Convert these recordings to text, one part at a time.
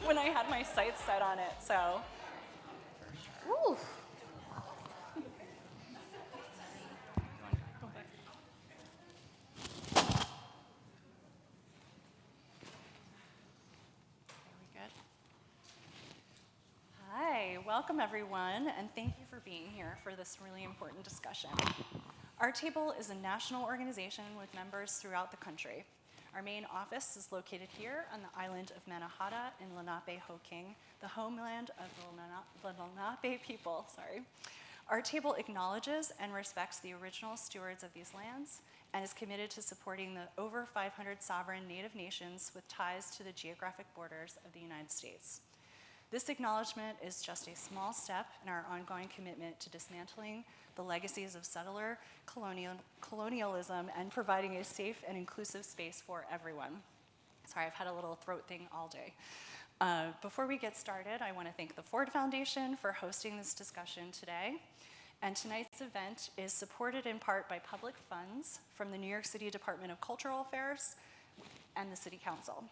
when I had my sights set on it, so. Ooh. Hi, welcome everyone, and thank you for being here for this really important discussion. ArtTable is a national organization with members throughout the country. Our main office is located here on the island of Mannahatta in Lenape-Hoking, the homeland of the Lenape people, ArtTable acknowledges and respects the original stewards of these lands and is committed to supporting the over 500 sovereign Native nations with ties to the geographic borders of the United States. This acknowledgement is just a small step in our ongoing commitment to dismantling the legacies of settler colonialism and providing a safe and inclusive space for everyone. Sorry, I've had a little throat thing all day. Before we get started, I want to thank the Ford Foundation for hosting this discussion today. And tonight's event is supported in part by public funds from the New York City Department of Cultural Affairs and the City Council.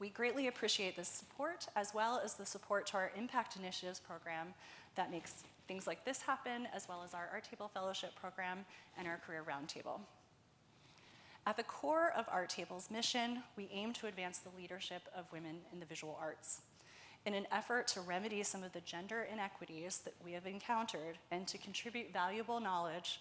We greatly appreciate this support, as well as the support to our Impact Initiatives program that makes things like this happen, as well as our ArtTable Fellowship program and our Career Roundtable. At the core of ArtTable's mission, we aim to advance the leadership of women in the visual arts. In an effort to remedy some of the gender inequities that we have encountered and to contribute valuable knowledge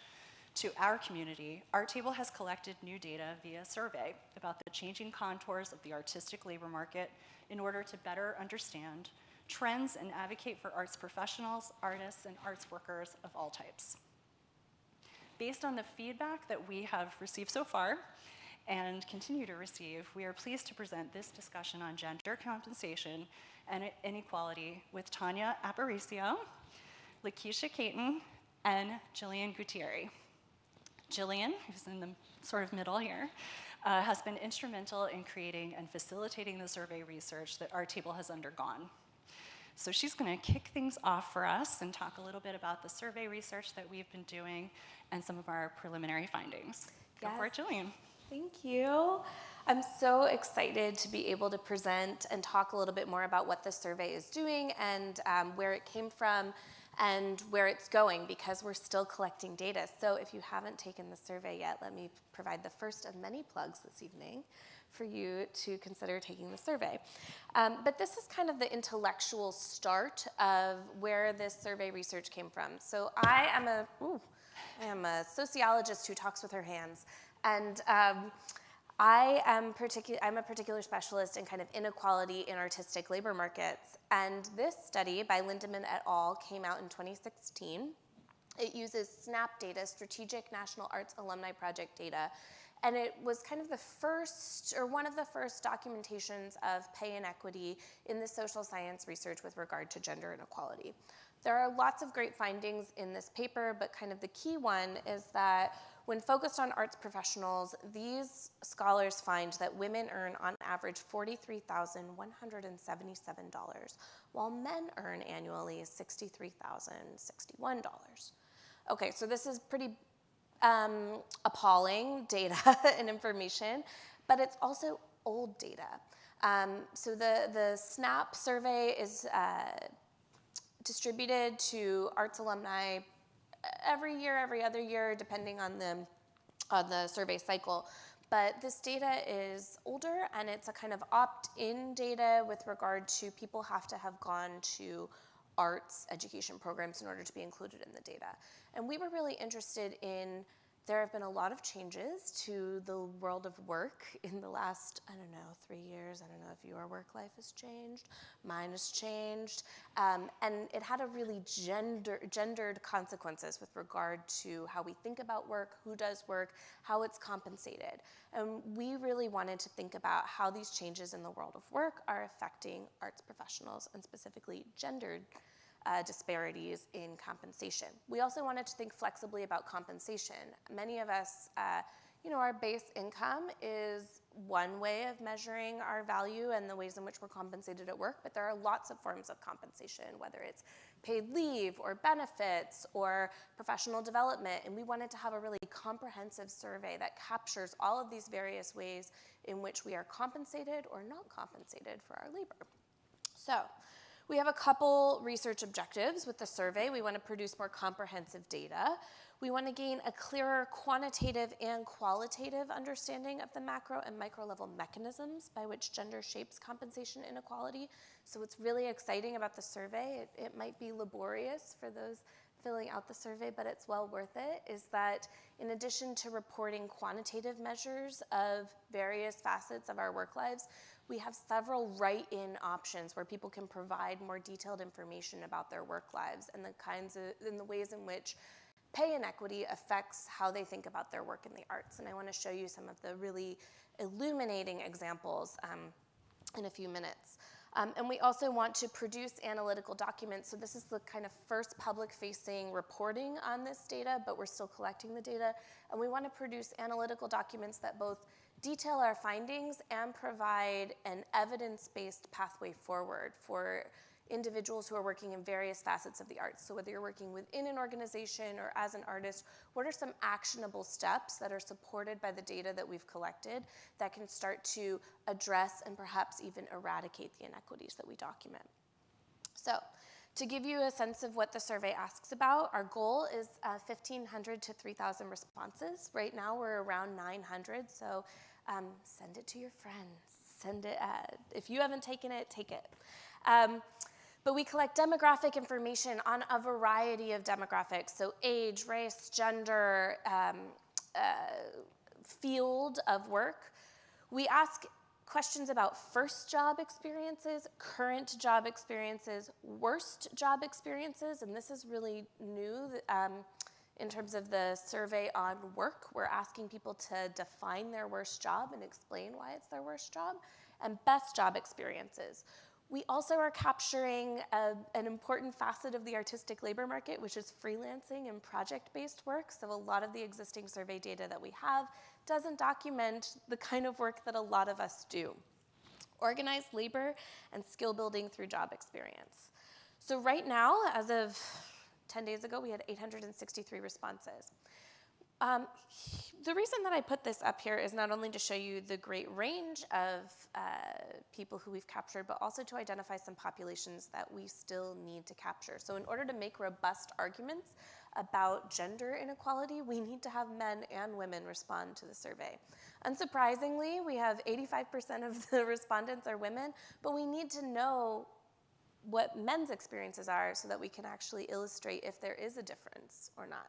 to our community, ArtTable has collected new data via survey about the changing contours of the artistic labor market in order to better understand trends and advocate for arts professionals, artists, and arts workers of all types. Based on the feedback that we have received so far and continue to receive, we are pleased to present this discussion on gender compensation and inequality with Tania Aparicio, LaKeisha Caton, and Jillian Gutierrez. Jillian, who's in the sort of middle here, has been instrumental in creating and facilitating the survey research that ArtTable has undergone. So she's going to kick things off for us and talk a little bit about the survey research that we've been doing and some of our preliminary findings. Go for it, Jillian. Thank you. I'm so excited to be able to present and talk a little bit more about what this survey is doing and where it came from and where it's going, because we're still collecting data. So if you haven't taken the survey yet, let me provide the first of many plugs this evening for you to consider taking the survey. But this is kind of the intellectual start of where this survey research came from. So I am a sociologist who talks with her hands, and I'm a particular specialist in kind of inequality in artistic labor markets. And this study by Lindemann et al. Came out in 2016. It uses SNAP data, Strategic National Arts Alumni Project data. And it was kind of the first, or one of the first documentations of pay inequity in the social science research with regard to gender inequality. There are lots of great findings in this paper, but kind of the key one is that when focused on arts professionals, these scholars find that women earn on average $43,177, while men earn annually $63,061. Okay, so this is pretty appalling data and information, but it's also old data. So the SNAP survey is distributed to arts alumni every year, every other year, depending on the survey cycle. But this data is older, and it's a kind of opt-in data with regard to people have to have gone to arts education programs in order to be included in the data. And we were really interested in, there have been a lot of changes to the world of work in the last, 3 years. I don't know if your work life has changed. Mine has changed. And it had a really gendered consequences with regard to how we think about work, who does work, how it's compensated. And we really wanted to think about how these changes in the world of work are affecting arts professionals, and specifically gendered disparities in compensation. We also wanted to think flexibly about compensation. Many of us, our base income is one way of measuring our value and the ways in which we're compensated at work, but there are lots of forms of compensation, whether it's paid leave or benefits or professional development, and we wanted to have a really comprehensive survey that captures all of these various ways in which we are compensated or not compensated for our labor. So we have a couple research objectives with the survey. We want to produce more comprehensive data. We want to gain a clearer quantitative and qualitative understanding of the macro and micro level mechanisms by which gender shapes compensation inequality. So what's really exciting about the survey, it might be laborious for those filling out the survey, but it's well worth it, is that in addition to reporting quantitative measures of various facets of our work lives, we have several write-in options where people can provide more detailed information about their work lives and the ways in which pay inequity affects how they think about their work in the arts. And I want to show you some of the really illuminating examples in a few minutes. And we also want to produce analytical documents. So this is the kind of first public-facing reporting on this data, but we're still collecting the data. And we want to produce analytical documents that both detail our findings and provide an evidence-based pathway forward for individuals who are working in various facets of the arts. So whether you're working within an organization or as an artist, what are some actionable steps that are supported by the data that we've collected that can start to address and perhaps even eradicate the inequities that we document? So to give you a sense of what the survey asks about, our goal is 1,500 to 3,000 responses. Right now we're around 900, so send it to your friends. Send it, if you haven't taken it, take it. But we collect demographic information on a variety of demographics, so age, race, gender, field of work. We ask questions about first job experiences, current job experiences, worst job experiences, and this is really new in terms of the survey on work. We're asking people to define their worst job and explain why it's their worst job, and best job experiences. We also are capturing an important facet of the artistic labor market, which is freelancing and project-based work. So a lot of the existing survey data that we have doesn't document the kind of work that a lot of us do. Organized labor and skill building through job experience. So right now, as of 10 days ago, we had 863 responses. The reason that I put this up here is not only to show you the great range of people who we've captured, but also to identify some populations that we still need to capture. So in order to make robust arguments about gender inequality, we need to have men and women respond to the survey. Unsurprisingly, we have 85% of the respondents are women, but we need to know what men's experiences are so that we can actually illustrate if there is a difference or not.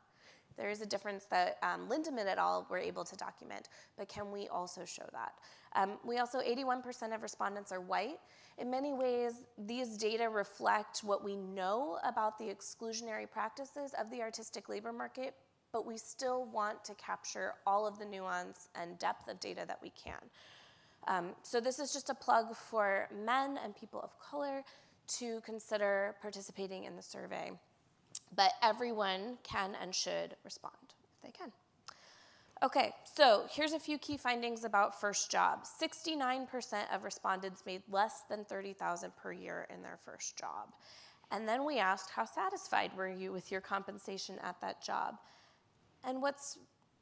There is a difference that Lindemann et al. Were able to document, but can we also show that? We also, 81% of respondents are white. In many ways, these data reflect what we know about the exclusionary practices of the artistic labor market, but we still want to capture all of the nuance and depth of data that we can. So this is just a plug for men and people of color to consider participating in the survey. But everyone can and should respond if they can. Okay, so here's a few key findings about first job. 69% of respondents made less than $30,000 per year in their first job. And then we asked, how satisfied were you with your compensation at that job? And what's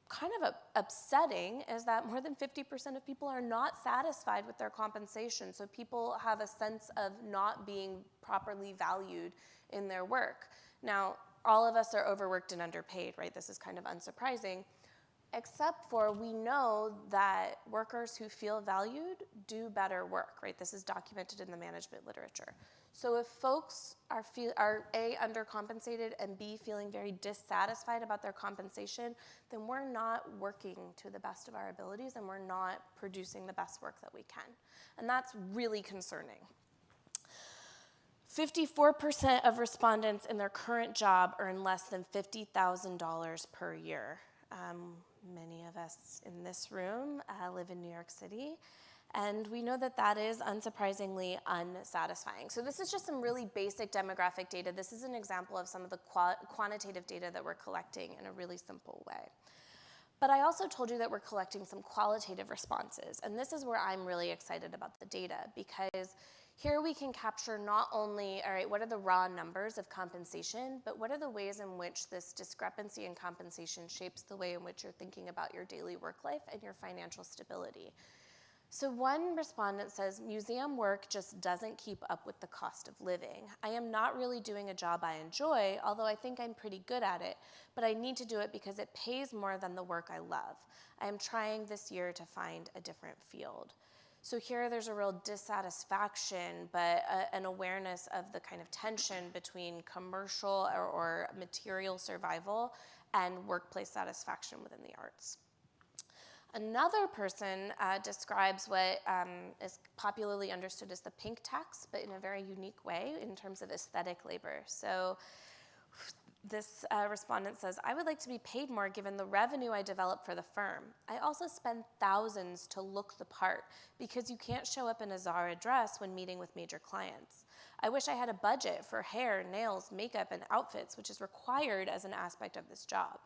kind of upsetting is that more than 50% of people are not satisfied with their compensation. So people have a sense of not being properly valued in their work. Now, all of us are overworked and underpaid, right? This is kind of unsurprising, except for we know that workers who feel valued do better work, right? This is documented in the management literature. So if folks are A, undercompensated, and B, feeling very dissatisfied about their compensation, then we're not working to the best of our abilities and we're not producing the best work that we can. And that's really concerning. 54% of respondents in their current job earn less than $50,000 per year. Many of us in this room live in New York City, and we know that that is unsurprisingly unsatisfying. So this is just some really basic demographic data. This is an example of some of the quantitative data that we're collecting in a really simple way. But I also told you that we're collecting some qualitative responses, and this is where I'm really excited about the data, because here we can capture not only, all right, what are the raw numbers of compensation, but what are the ways in which this discrepancy in compensation shapes the way in which you're thinking about your daily work life and your financial stability. So one respondent says, museum work just doesn't keep up with the cost of living. I am not really doing a job I enjoy, although I think I'm pretty good at it, but I need to do it because it pays more than the work I love. I am trying this year to find a different field. So here there's a real dissatisfaction, but an awareness of the kind of tension between commercial or material survival and workplace satisfaction within the arts. Another person describes what is popularly understood as the pink tax, but in a very unique way in terms of aesthetic labor. So this respondent says, I would like to be paid more given the revenue I develop for the firm. I also spend thousands to look the part because you can't show up in a Zara dress when meeting with major clients. I wish I had a budget for hair, nails, makeup, and outfits, which is required as an aspect of this job.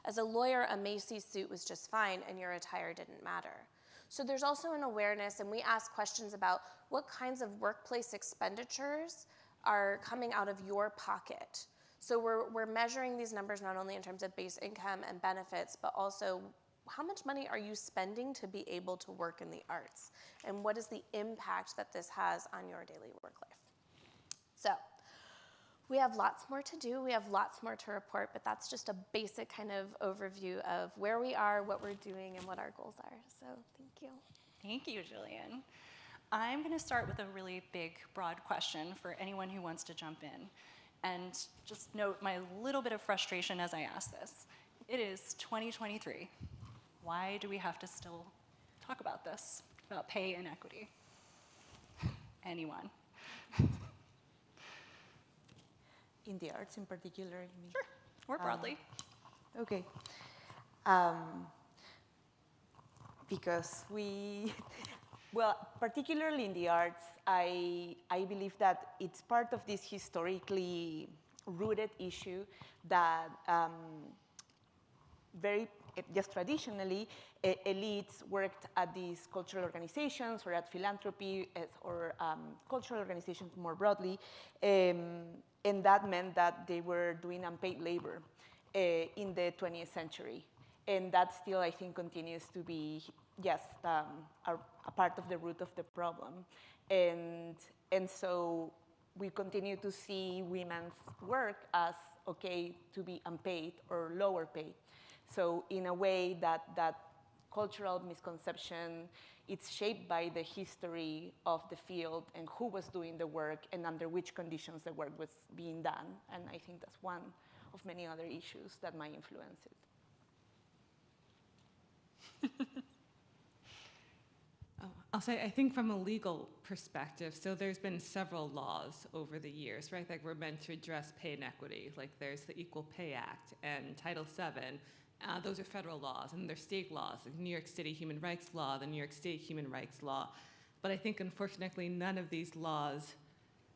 As a lawyer, a Macy's suit was just fine and your attire didn't matter. So there's also an awareness, and we ask questions about what kinds of workplace expenditures are coming out of your pocket. So we're measuring these numbers not only in terms of base income and benefits, but also how much money are you spending to be able to work in the arts? And what is the impact that this has on your daily work life? So we have lots more to do. We have lots more to report, but that's just a basic kind of overview of where we are, what we're doing, and what our goals are. So thank you. Thank you, Jillian. I'm going to start with a really big, broad question for anyone who wants to jump in. And just note my little bit of frustration as I ask this. It is 2023. Why do we have to still talk about this, about pay inequity? Anyone? In the arts in particular, you mean? Sure, or broadly. Okay. Because well, particularly in the arts, I believe that it's part of this historically rooted issue that just traditionally, elites worked at these cultural organizations or at philanthropy or cultural organizations more broadly. And that meant that they were doing unpaid labor in the 20th century. And that still, I think, continues to be, yes, a part of the root of the problem. And so we continue to see women's work as okay to be unpaid or lower paid. So in a way that cultural misconception, it's shaped by the history of the field and who was doing the work and under which conditions the work was being done. And I think that's one of many other issues that might influence it. I'll say, I think from a legal perspective, so there's been several laws over the years, right, that were meant to address pay inequity. Like there's the Equal Pay Act and Title VII. Those are federal laws, and they're state laws, like New York City Human Rights Law, the New York State Human Rights Law. But I think, unfortunately, none of these laws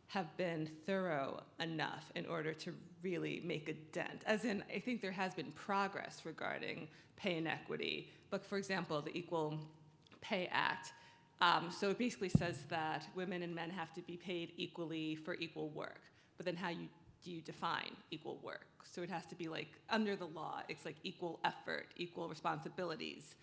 have been thorough enough in order to really make a dent. As in, I think there has been progress regarding pay inequity. But for example, the Equal Pay Act, so it basically says that women and men have to be paid equally for equal work. But then how do you define equal work? So it has to be like, under the law, it's like equal effort, equal responsibilities,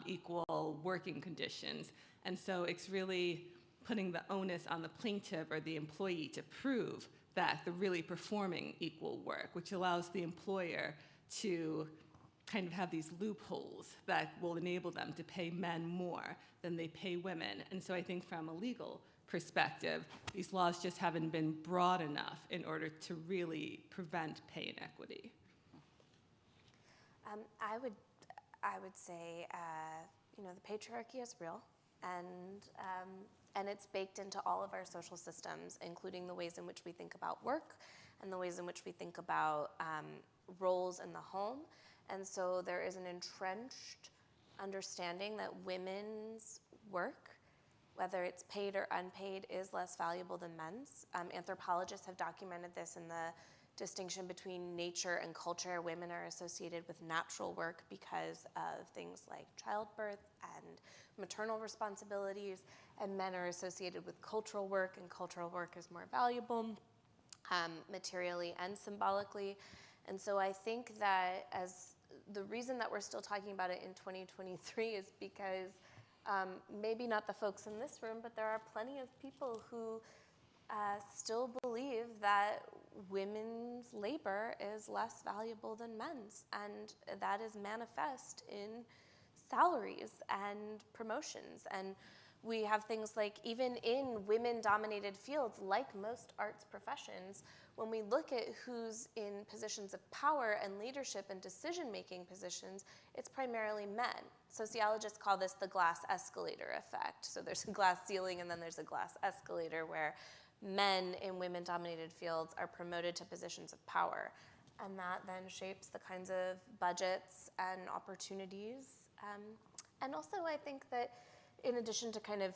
equal working conditions. And so it's really putting the onus on the plaintiff or the employee to prove that they're really performing equal work, which allows the employer to kind of have these loopholes that will enable them to pay men more than they pay women. And so I think from a legal perspective, these laws just haven't been broad enough in order to really prevent pay inequity. I would say, the patriarchy is real, and it's baked into all of our social systems, including the ways in which we think about work and the ways in which we think about roles in the home. And so there is an entrenched understanding that women's work, whether it's paid or unpaid, is less valuable than men's. Anthropologists have documented this in the distinction between nature and culture. Women are associated with natural work because of things like childbirth and maternal responsibilities, and men are associated with cultural work, and cultural work is more valuable materially and symbolically. And so I think that as the reason that we're still talking about it in 2023 is because Maybe not the folks in this room, but there are plenty of people who still believe that women's labor is less valuable than men's, and that is manifest in salaries and promotions. And we have things like, even in women-dominated fields, like most arts professions, when we look at who's in positions of power and leadership and decision-making positions, it's primarily men. Sociologists call this the glass escalator effect. So there's a glass ceiling and then there's a glass escalator where men in women-dominated fields are promoted to positions of power. And that then shapes the kinds of budgets and opportunities. And also I think that in addition to kind of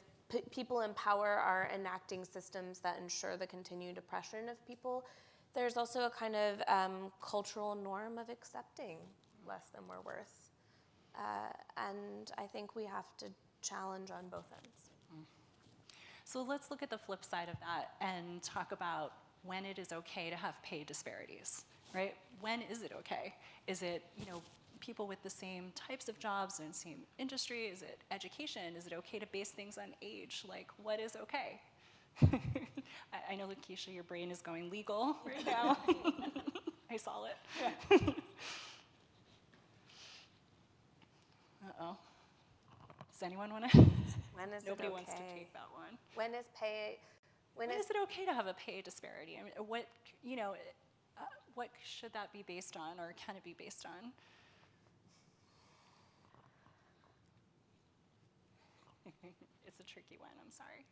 people in power are enacting systems that ensure the continued oppression of people, there's also a kind of cultural norm of accepting less than we're worth. And I think we have to challenge on both ends. So let's look at the flip side of that and talk about when it is okay to have pay disparities, right? When is it okay? Is it, people with the same types of jobs and same industry? Is it education? Is it okay to base things on age? Like, what is okay? I know, LaKeisha, your brain is going legal right now. I saw it. Yeah. Uh-oh. Does anyone want to? When is Nobody it okay? wants to take that one. When is pay? When is it okay to have a pay disparity? I mean, what should that be based on, or can it be based on? It's a tricky one, I'm sorry.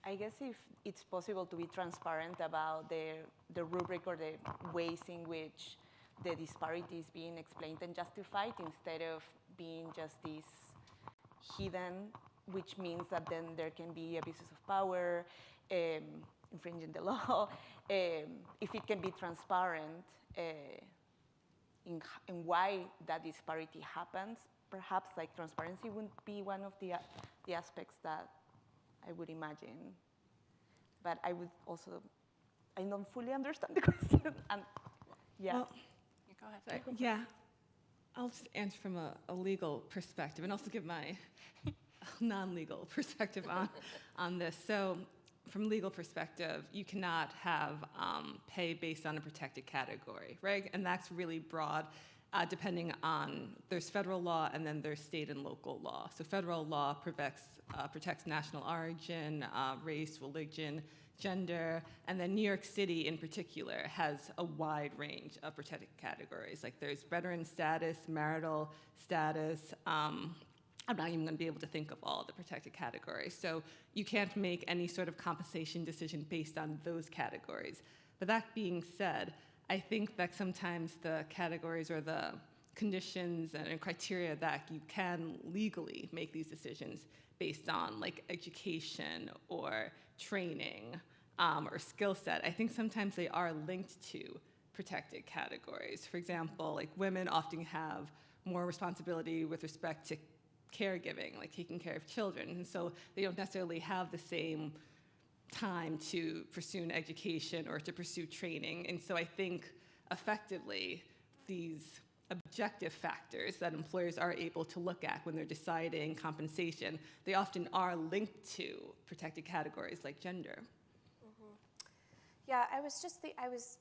I guess if it's possible to be transparent about the rubric or the ways in which the disparity is being explained and justified, instead of being just this hidden, which means that then there can be abuses of power, infringing the law. If it can be transparent in why that disparity happens, perhaps like transparency would be one of the aspects that I would imagine. But I would also, I don't fully understand the question. And yeah. Well, You go ahead. yeah, I'll just answer from a legal perspective and also give my non-legal perspective on this. So from a legal perspective, you cannot have pay based on a protected category, right? And that's really broad, depending on, there's federal law and then there's state and local law. So federal law protects national origin, race, religion, gender, and then New York City in particular has a wide range of protected categories. Like there's veteran status, marital status. I'm not even going to be able to think of all the protected categories. So you can't make any sort of compensation decision based on those categories. But that being said, I think that sometimes the categories or the conditions and criteria that you can legally make these decisions based on, like education or training or skill set, I think sometimes they are linked to protected categories. For example, like women often have more responsibility with respect to caregiving, like taking care of children, and so they don't necessarily have the same time to pursue an education or to pursue training. And so I think effectively these objective factors that employers are able to look at when they're deciding compensation, they often are linked to protected categories like gender. Mm-hmm. Yeah, I was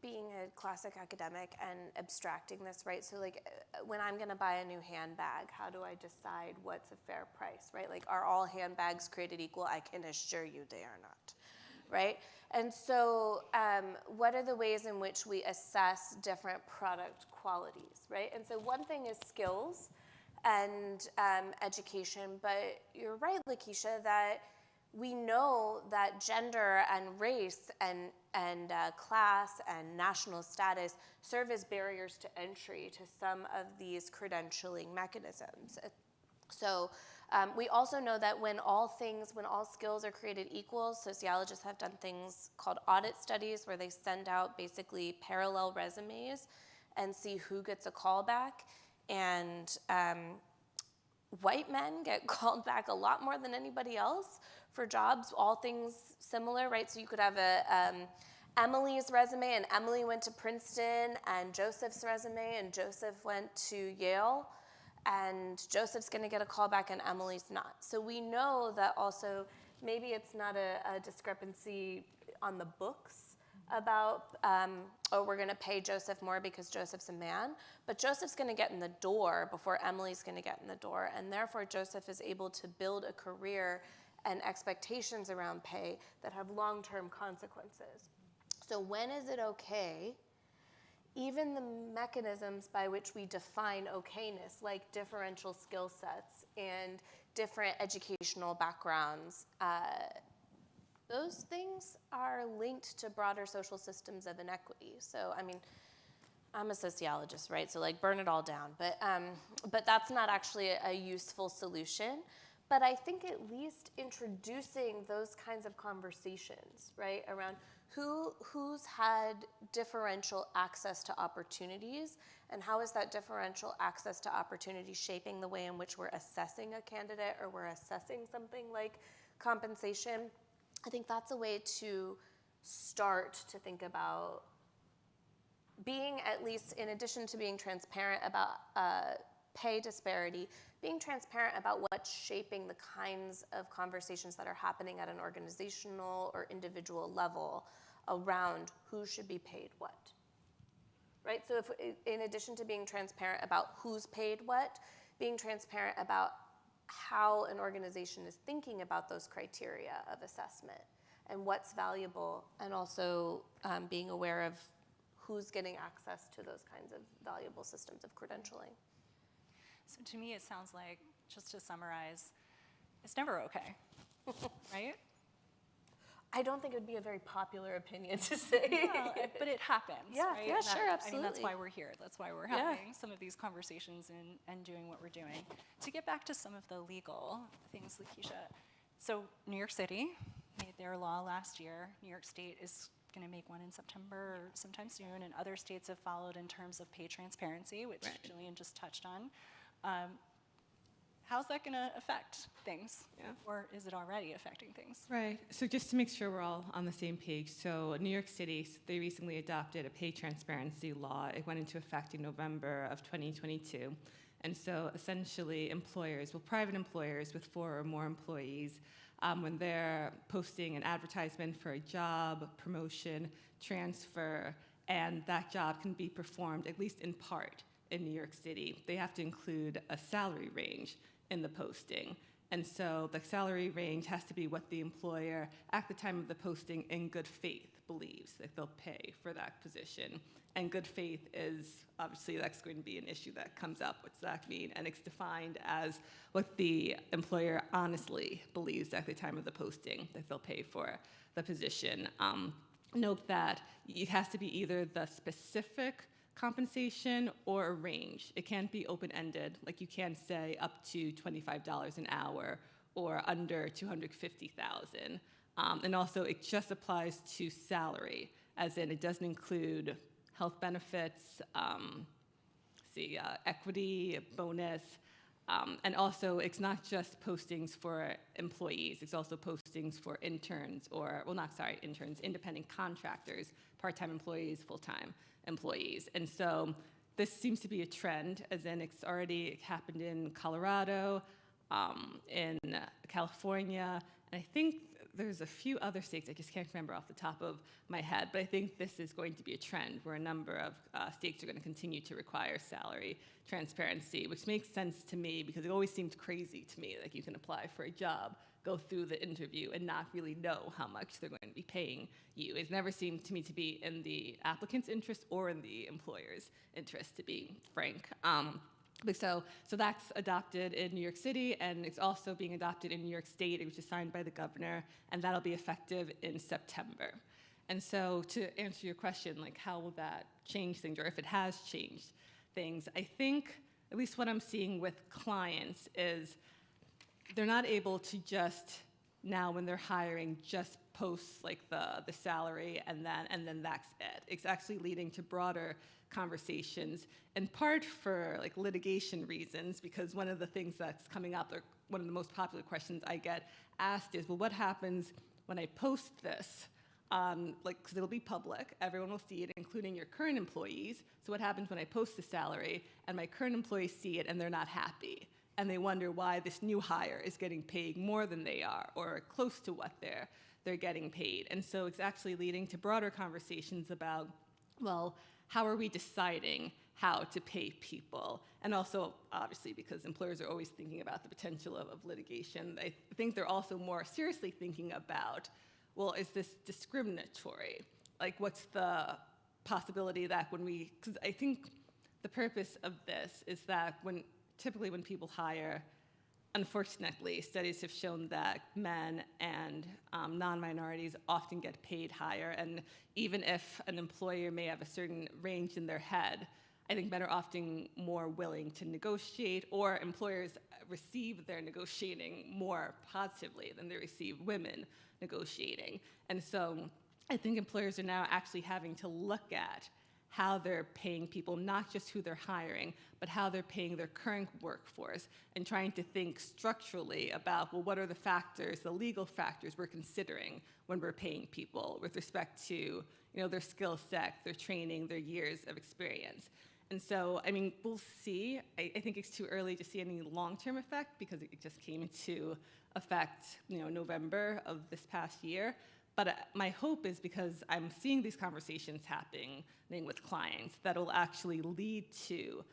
being a classic academic and abstracting this, right? So like when I'm gonna buy a new handbag, how do I decide what's a fair price, right? Like, are all handbags created equal? I can assure you they are not, right? And so what are the ways in which we assess different product qualities, right? And so one thing is skills and education, but you're right, LaKeisha, that we know that gender and race and class and national status serve as barriers to entry to some of these credentialing mechanisms. So we also know that when all skills are created equal, sociologists have done things called audit studies where they send out basically parallel resumes and see who gets a call back. And white men get called back a lot more than anybody else for jobs, all things similar, right? So you could have Emily's resume, and Emily went to Princeton, and Joseph's resume, and Joseph went to Yale, and Joseph's going to get a call back and Emily's not. So we know that also maybe it's not a discrepancy on the books about, oh, we're going to pay Joseph more because Joseph's a man, but Joseph's going to get in the door before Emily's going to get in the door, and therefore Joseph is able to build a career and expectations around pay that have long-term consequences. So when is it okay? Even the mechanisms by which we define okayness, like differential skill sets and different educational backgrounds, those things are linked to broader social systems of inequity. So, I mean, I'm a sociologist, right? So, like, burn it all down. But that's not actually a useful solution. But I think at least introducing those kinds of conversations, right, around who's had differential access to opportunities, and how is that differential access to opportunities shaping the way in which we're assessing a candidate or we're assessing something like compensation. I think that's a way to start to think about being, at least in addition to being transparent about pay disparity, being transparent about what's shaping the kinds of conversations that are happening at an organizational or individual level around who should be paid what, right? So if, in addition to being transparent about who's paid what, being transparent about how an organization is thinking about those criteria of assessment and what's valuable, and also being aware of who's getting access to those kinds of valuable systems of credentialing. So to me, it sounds like, just to summarize, it's never okay, right? I don't think it would be a very popular opinion to say. Well, but it happens, Yeah, right? yeah, sure, I mean, absolutely. that's why we're here. That's why we're having some of these conversations and doing what we're doing. To get back to some of the legal things, LaKeisha, so New York City made their law last year. New York State is going to make one in September or sometime soon, and other states have followed in terms of pay transparency, which Jillian just touched on. How's that going to affect things? Yeah. Or is it already affecting things? Right. So just to make sure we're all on the same page, so New York City, they recently adopted a pay transparency law. It went into effect in November of 2022. And so essentially employers, well, private employers with 4 or more employees, when they're posting an advertisement for a job, promotion, transfer, and that job can be performed, at least in part, in New York City, they have to include a salary range in the posting. And so the salary range has to be what the employer, at the time of the posting, in good faith believes that they'll pay for that position. And good faith is, obviously, that's going to be an issue that comes up. What's that mean? And it's defined as what the employer honestly believes at the time of the posting that they'll pay for the position. Note that it has to be either the specific compensation or a range. It can't be open-ended, like you can't say up to $25 an hour or under $250,000. And also, it just applies to salary, as in it doesn't include health benefits, equity, bonus, and also it's not just postings for employees, it's also postings for interns interns, independent contractors, part-time employees, full-time employees. And so this seems to be a trend, as in it's already happened in Colorado, in California, and I think there's a few other states, I just can't remember off the top of my head, but I think this is going to be a trend where a number of states are going to continue to require salary transparency, which makes sense to me because it always seemed crazy to me, like you can apply for a job, go through the interview, and not really know how much they're going to be paying you. It never seemed to me to be in the applicant's interest or in the employer's interest, to be frank. So that's adopted in New York City, and it's also being adopted in New York State. It was just signed by the governor, and that'll be effective in September. And so to answer your question, like how will that change things, or if it has changed things, I think at least what I'm seeing with clients is they're not able to just now when they're hiring just post like the salary and then that's it. It's actually leading to broader conversations, in part for like litigation reasons, because one of the things that's coming up, or one of the most popular questions I get asked is, well, what happens when I post this like, because it'll be public, everyone will see it, including your current employees. So what happens when I post the salary and my current employees see it and they're not happy? And they wonder why this new hire is getting paid more than they are or close to what they're getting paid. And so it's actually leading to broader conversations about, well, how are we deciding how to pay people? And also, obviously, because employers are always thinking about the potential of litigation, I think they're also more seriously thinking about, well, is this discriminatory? Like, what's the possibility that because I think the purpose of this is that typically when people hire, unfortunately, studies have shown that men and non-minorities often get paid higher. And even if an employer may have a certain range in their head, I think men are often more willing to negotiate, or employers receive their negotiating more positively than they receive women negotiating. And so I think employers are now actually having to look at how they're paying people, not just who they're hiring, but how they're paying their current workforce, and trying to think structurally about, well, what are the factors, the legal factors we're considering when we're paying people with respect to, their skill set, their training, their years of experience. And so, I mean, we'll see. I think it's too early to see any long-term effect because it just came into effect, November of this past year. But my hope is, because I'm seeing these conversations happening with clients, that will actually lead to,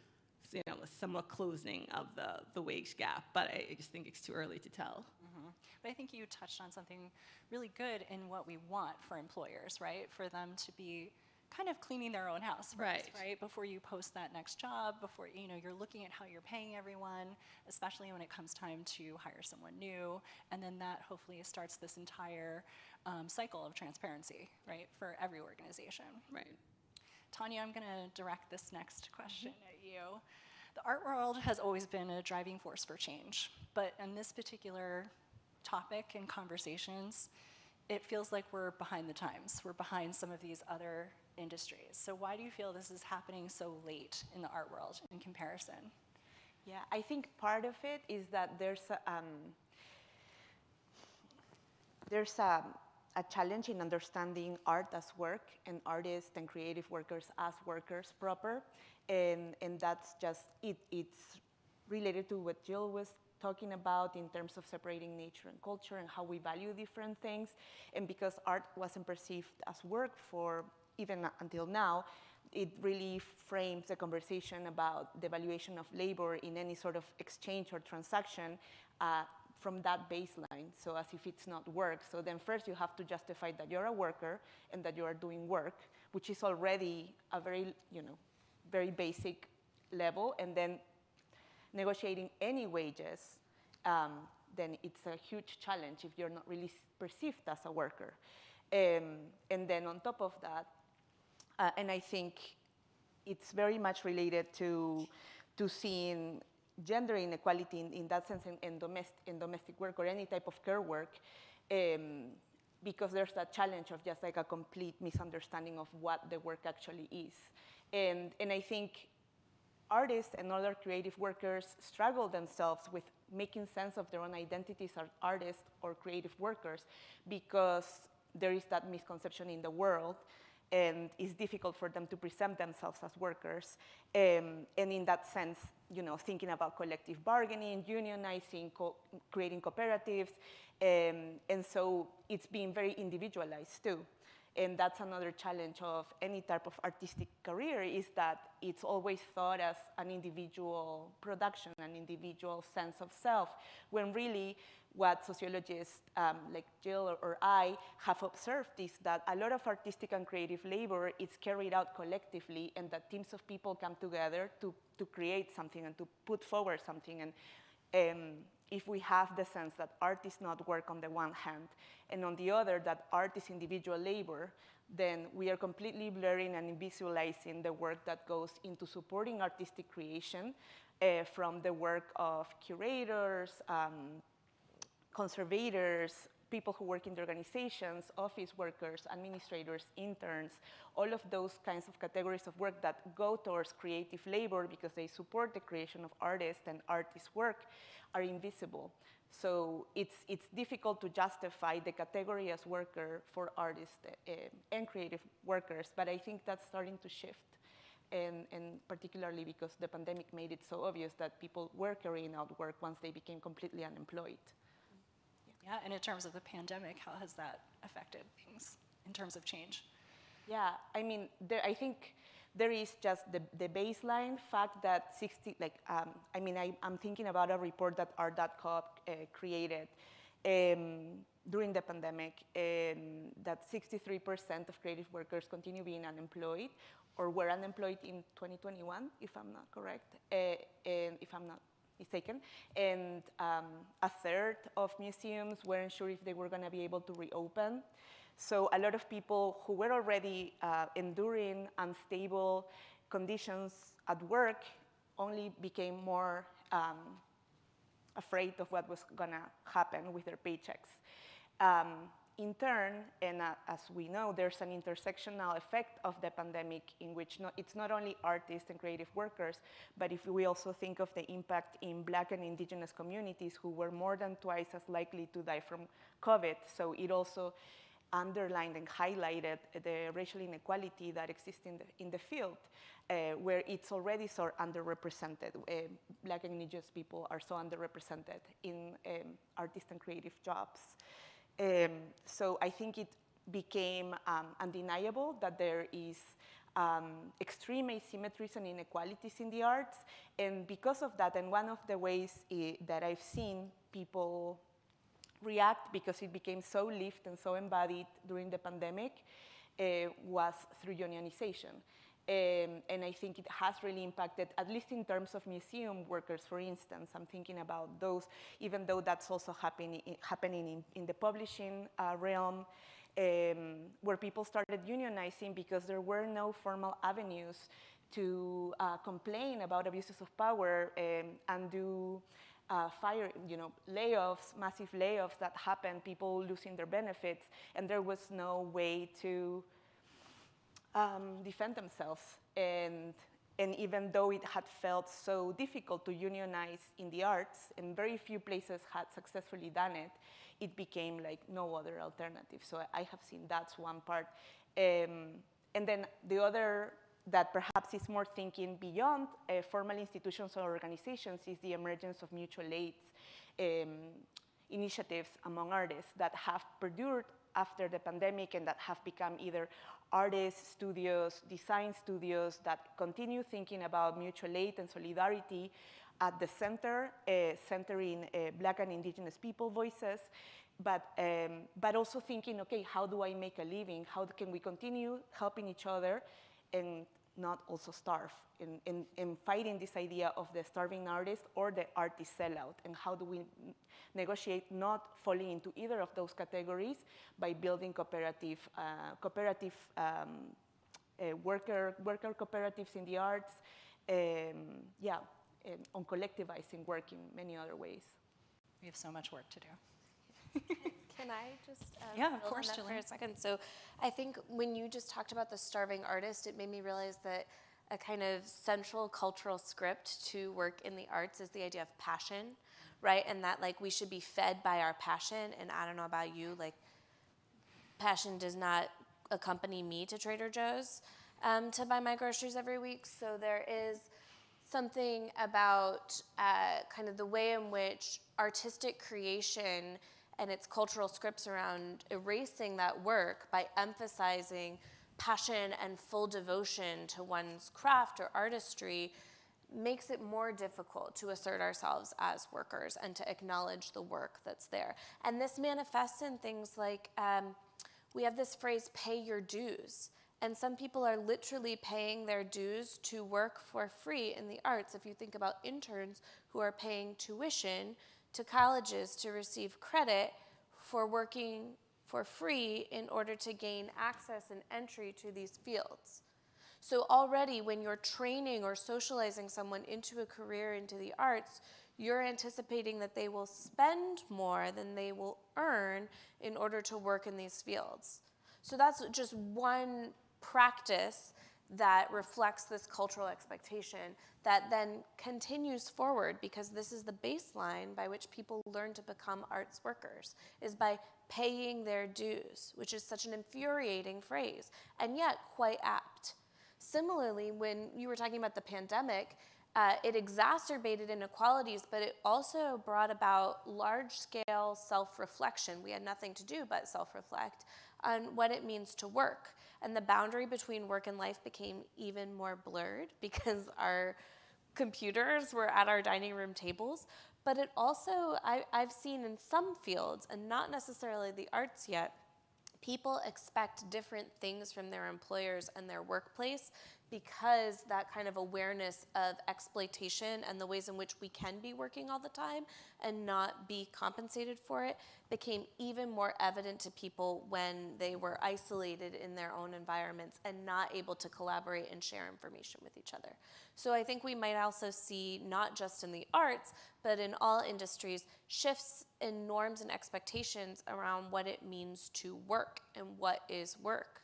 a somewhat closing of the wage gap. But I just think it's too early to tell. Mm-hmm. But I think you touched on something really good in what we want for employers, right? For them to be kind of cleaning their own house first, right? Before you post that next job, before, you're looking at how you're paying everyone, especially when it comes time to hire someone new. And then that hopefully starts this entire cycle of transparency, right, for every organization. Right. Tania, I'm going to direct this next question at you. The art world has always been a driving force for change, but in this particular topic and conversations, it feels like we're behind the times. We're behind some of these other industries. So why do you feel this is happening so late in the art world in comparison? Yeah, I think part of it is that there's a challenge in understanding art as work and artists and creative workers as workers proper, and that's just it. It's related to what Jill was talking about in terms of separating nature and culture and how we value different things. And because art wasn't perceived as work for even until now, it really frames the conversation about the valuation of labor in any sort of exchange or transaction from that baseline, so as if it's not work. So then first you have to justify that you're a worker and that you are doing work, which is already a very, very basic level, and then negotiating any wages, then it's a huge challenge if you're not really perceived as a worker. And then on top of that, and I think it's very much related to seeing gender inequality in that sense in domestic work or any type of care work, because there's that challenge of just like a complete misunderstanding of what the work actually is. And I think artists and other creative workers struggle themselves with making sense of their own identities as artists or creative workers, because there is that misconception in the world, and it's difficult for them to present themselves as workers. And in that sense, thinking about collective bargaining, unionizing, creating cooperatives, and so it's being very individualized too. And that's another challenge of any type of artistic career, is that it's always thought as an individual production, an individual sense of self, when really what sociologists like Jill or I have observed is that a lot of artistic and creative labor is carried out collectively, and that teams of people come together to create something and to put forward something. And if we have the sense that art is not work on the one hand, and on the other that art is individual labor, then we are completely blurring and invisibilizing the work that goes into supporting artistic creation, from the work of curators, conservators, people who work in the organizations, office workers, administrators, interns, all of those kinds of categories of work that go towards creative labor because they support the creation of artists and artists' work are invisible. So it's difficult to justify the category as worker for artists and creative workers, but I think that's starting to shift. And particularly because the pandemic made it so obvious that people were carrying out work once they became completely unemployed. Yeah, and in terms of the pandemic, how has that affected things in terms of change? Yeah, I mean, I think there is just the baseline fact that I'm thinking about a report that art.co created during the pandemic, that 63% of creative workers continue being unemployed or were unemployed in 2021, if I'm not correct, and if I'm not mistaken. And a third of museums weren't sure if they were going to be able to reopen. So a lot of people who were already enduring unstable conditions at work only became more afraid of what was going to happen with their paychecks. In turn, and as we know, there's an intersectional effect of the pandemic in which it's not only artists and creative workers, but if we also think of the impact in Black and Indigenous communities who were more than twice as likely to die from COVID. So it also underlined and highlighted the racial inequality that exists in the field, where it's already so underrepresented. Black and Indigenous people are so underrepresented in artist and creative jobs. So I think it became undeniable that there is extreme asymmetries and inequalities in the arts. And because of that, and one of the ways that I've seen people react because it became so lived and so embodied during the pandemic was through unionization. And I think it has really impacted, at least in terms of museum workers, for instance. I'm thinking about those, even though that's also happening in the publishing realm, where people started unionizing because there were no formal avenues to complain about abuses of power and do layoffs, massive layoffs that happened, people losing their benefits, and there was no way to defend themselves. And even though it had felt so difficult to unionize in the arts, and very few places had successfully done it, it became like no other alternative. So I have seen that's one part. And then the other that perhaps is more thinking beyond formal institutions or organizations is the emergence of mutual aid initiatives among artists that have perdured after the pandemic and that have become either artist studios, design studios that continue thinking about mutual aid and solidarity at the center, centering Black and Indigenous people voices, but also thinking, okay, how do I make a living? How can we continue helping each other and not also starve, in fighting this idea of the starving artist or the artist sellout, and how do we negotiate not falling into either of those categories by building worker cooperatives in the arts, on collectivizing work in many other ways. We have so much work to do. Can I just Yeah, of build course, on that for Jillian. a second? So I think when you just talked about the starving artist, it made me realize that a kind of central cultural script to work in the arts is the idea of passion, right? And that like we should be fed by our passion. And I don't know about you, like passion does not accompany me to Trader Joe's to buy my groceries every week. So there is something about kind of the way in which artistic creation and its cultural scripts around erasing that work by emphasizing passion and full devotion to one's craft or artistry makes it more difficult to assert ourselves as workers and to acknowledge the work that's there. And this manifests in things like, we have this phrase, pay your dues. And some people are literally paying their dues to work for free in the arts. If you think about interns who are paying tuition to colleges to receive credit for working for free in order to gain access and entry to these fields. So already when you're training or socializing someone into a career into the arts, you're anticipating that they will spend more than they will earn in order to work in these fields. So that's just one practice that reflects this cultural expectation that then continues forward, because this is the baseline by which people learn to become arts workers, is by paying their dues, which is such an infuriating phrase, and yet quite apt. Similarly, when you were talking about the pandemic, it exacerbated inequalities, but it also brought about large-scale self-reflection. We had nothing to do but self-reflect on what it means to work. And the boundary between work and life became even more blurred because our computers were at our dining room tables. But it also, I've seen in some fields, and not necessarily the arts yet, people expect different things from their employers and their workplace, because that kind of awareness of exploitation and the ways in which we can be working all the time and not be compensated for it became even more evident to people when they were isolated in their own environments and not able to collaborate and share information with each other. So I think we might also see, not just in the arts, but in all industries, shifts in norms and expectations around what it means to work and what is work.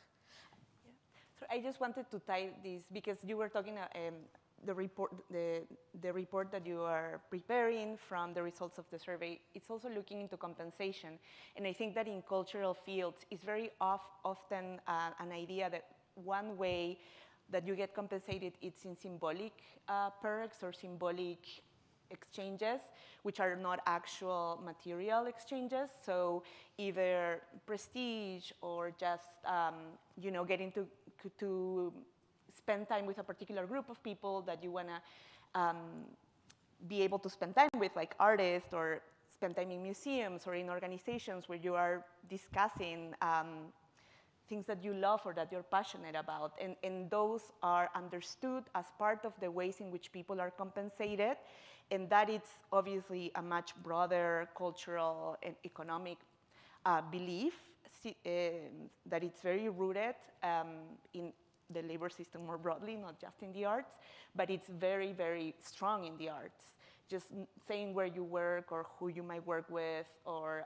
So I just wanted to tie this, because you were talking the report that you are preparing from the results of the survey. It's also looking into compensation, and I think that in cultural fields, it's very often an idea that one way that you get compensated is in symbolic perks or symbolic exchanges, which are not actual material exchanges. So either prestige or just getting to spend time with a particular group of people that you want to be able to spend time with, like artists, or spend time in museums or in organizations where you are discussing things that you love or that you're passionate about. And those are understood as part of the ways in which people are compensated. And that is obviously a much broader cultural and economic belief, that it's very rooted in the labor system more broadly, not just in the arts, but it's very, very strong in the arts. Just saying where you work or who you might work with or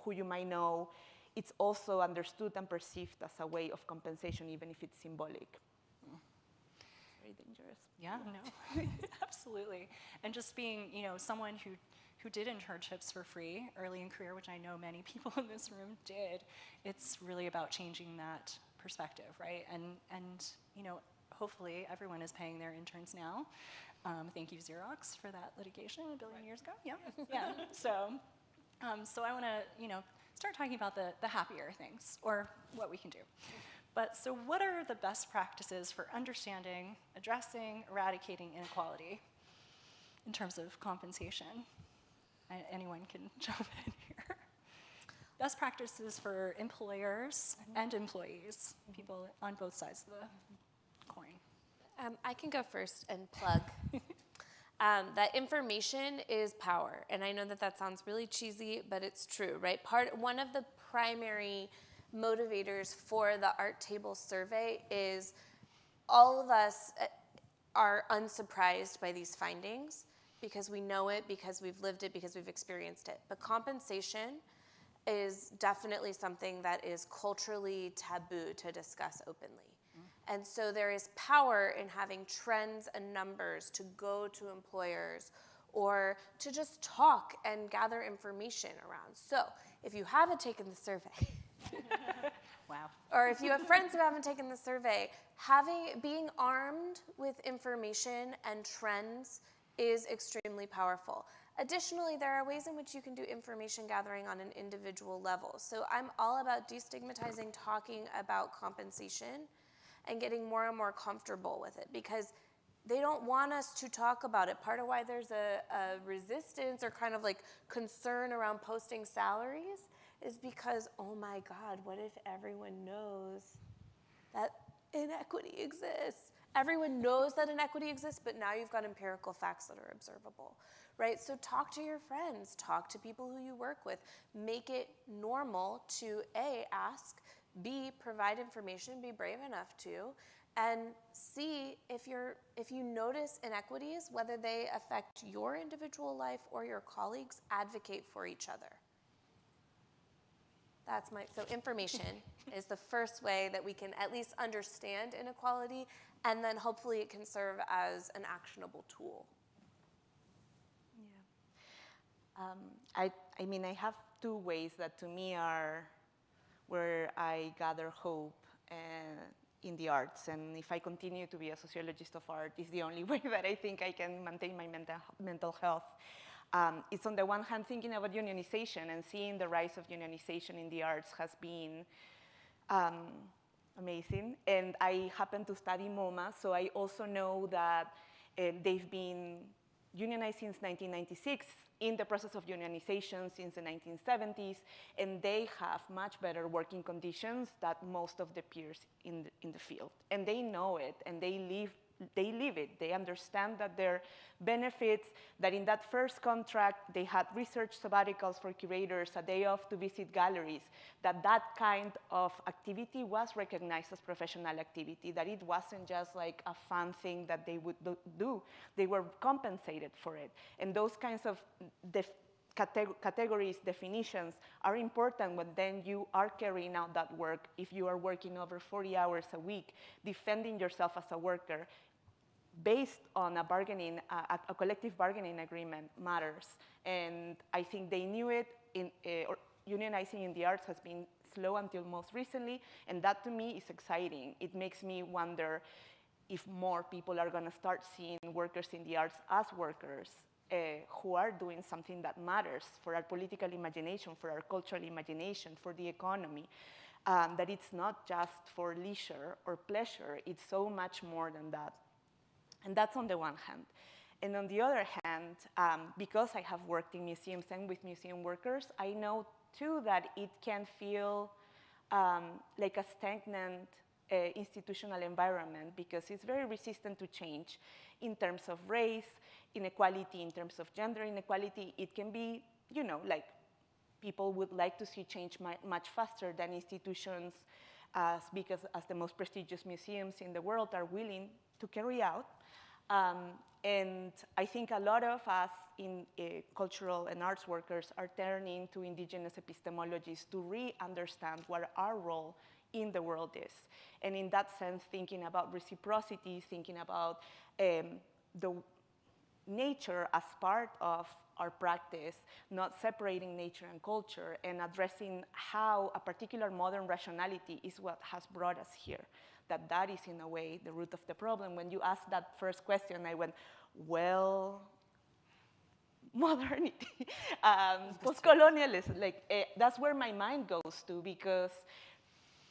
who you might know, it's also understood and perceived as a way of compensation, even if it's symbolic. Very dangerous. Yeah, no, absolutely. And just being, someone who did internships for free early in career, which I know many people in this room did, it's really about changing that perspective, right? And hopefully everyone is paying their interns now. Thank you, Xerox, for that litigation a billion years ago. Yeah, yeah. So I want to, start talking about the happier things, or what we can do. But so what are the best practices for understanding, addressing, eradicating inequality in terms of compensation? Anyone can jump in here. Best practices for employers and employees, people on both sides of the coin. I can go first and plug. That information is power. And I know that sounds really cheesy, but it's true, right? One of the primary motivators for the ArtTable survey is all of us are unsurprised by these findings because we know it, because we've lived it, because we've experienced it. But compensation is definitely something that is culturally taboo to discuss openly. And so there is power in having trends and numbers to go to employers or to just talk and gather information around. So if you haven't taken the survey, wow. Or if you have friends who haven't taken the survey, being armed with information and trends is extremely powerful. Additionally, there are ways in which you can do information gathering on an individual level. So I'm all about destigmatizing talking about compensation and getting more and more comfortable with it, because they don't want us to talk about it. Part of why there's a resistance or kind of like concern around posting salaries is because, oh my God, what if everyone knows that inequity exists? Everyone knows that inequity exists, but now you've got empirical facts that are observable, right? So talk to your friends, talk to people who you work with. Make it normal to A, ask, B, provide information, be brave enough to, and see if you notice inequities, whether they affect your individual life or your colleagues, advocate for each other. So information is the first way that we can at least understand inequality, and then hopefully it can serve as an actionable tool. Yeah. I mean, I have two ways that to me are where I gather hope in the arts. And if I continue to be a sociologist of art, it's the only way that I think I can maintain my mental health. It's on the one hand thinking about unionization and seeing the rise of unionization in the arts has been amazing. And I happen to study MoMA, so I also know that they've been unionized since 1996, in the process of unionization since the 1970s, and they have much better working conditions than most of the peers in the field. And they know it, and they live it. They understand that their benefits, that in that first contract, they had research sabbaticals for curators, a day off to visit galleries, that kind of activity was recognized as professional activity, that it wasn't just like a fun thing that they would do. They were compensated for it. And those kinds of categories, definitions are important when then you are carrying out that work. If you are working over 40 hours a week, defending yourself as a worker, based on a collective bargaining agreement matters. And I think they knew it. Unionizing in the arts has been slow until most recently, and that to me is exciting. It makes me wonder if more people are going to start seeing workers in the arts as workers who are doing something that matters for our political imagination, for our cultural imagination, for the economy. That it's not just for leisure or pleasure, it's so much more than that. And that's on the one hand. And on the other hand, because I have worked in museums and with museum workers, I know too that it can feel like a stagnant institutional environment, because it's very resistant to change in terms of race inequality, in terms of gender inequality. It can be, like people would like to see change much faster than institutions as the most prestigious museums in the world are willing to carry out. And I think a lot of us in cultural and arts workers are turning to indigenous epistemologies to re-understand what our role in the world is. And in that sense, thinking about reciprocity, thinking about the nature as part of our practice, not separating nature and culture, and addressing how a particular modern rationality is what has brought us here. That is, in a way, the root of the problem. When you asked that first question, I went, well, modernity, post-colonialism, that's where my mind goes to, because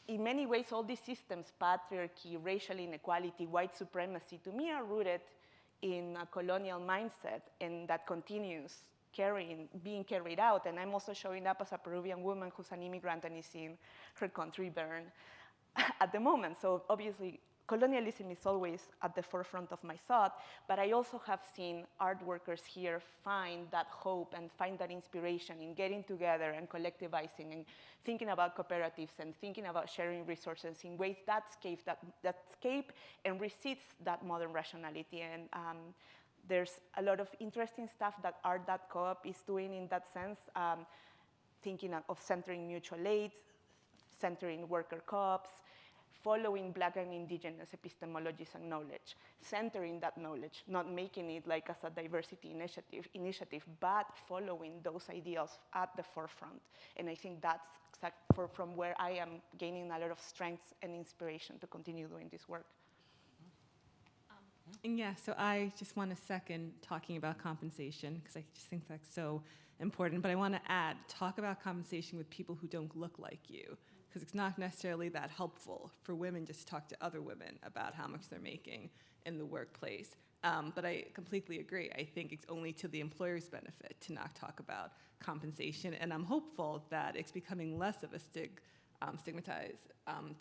in many ways, all these systems, patriarchy, racial inequality, white supremacy, to me are rooted in a colonial mindset, and that continues being carried out. And I'm also showing up as a Peruvian woman who's an immigrant and is seeing her country burn at the moment. So obviously, colonialism is always at the forefront of my thought, but I also have seen art workers here find that hope and find that inspiration in getting together and collectivizing and thinking about cooperatives and thinking about sharing resources in ways that escape and resist that modern rationality. And there's a lot of interesting stuff that art.coop is doing in that sense, thinking of centering mutual aid, centering worker co-ops, following Black and indigenous epistemologies and knowledge, centering that knowledge, not making it like as a diversity initiative, but following those ideals at the forefront. And I think that's from where I am gaining a lot of strength and inspiration to continue doing this work. Yeah, so I just want to second talking about compensation, because I just think that's so important. But I want to add, talk about compensation with people who don't look like you, because it's not necessarily that helpful for women just to talk to other women about how much they're making in the workplace. But I completely agree. I think it's only to the employer's benefit to not talk about compensation, and I'm hopeful that it's becoming less of a stigmatized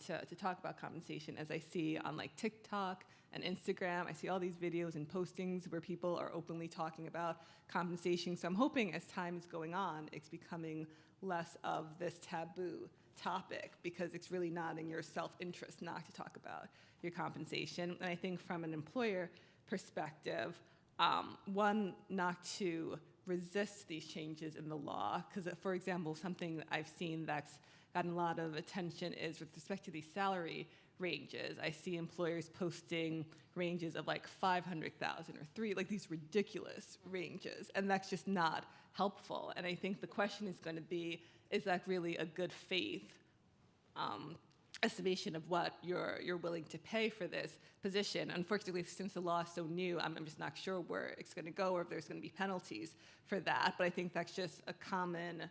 to talk about compensation, as I see on TikTok and Instagram. I see all these videos and postings where people are openly talking about compensation. So I'm hoping as time is going on, it's becoming less of this taboo topic because it's really not in your self-interest not to talk about your compensation. And I think from an employer perspective, one, not to resist these changes in the law, because, for example, something that I've seen that's gotten a lot of attention is with respect to these salary ranges. I see employers posting ranges of like 500,000 or these ridiculous ranges, and that's just not helpful. And I think the question is going to be, is that really a good faith estimation of what you're willing to pay for this position? Unfortunately, since the law is so new, I'm just not sure where it's going to go or if there's going to be penalties for that. But I think that's just a common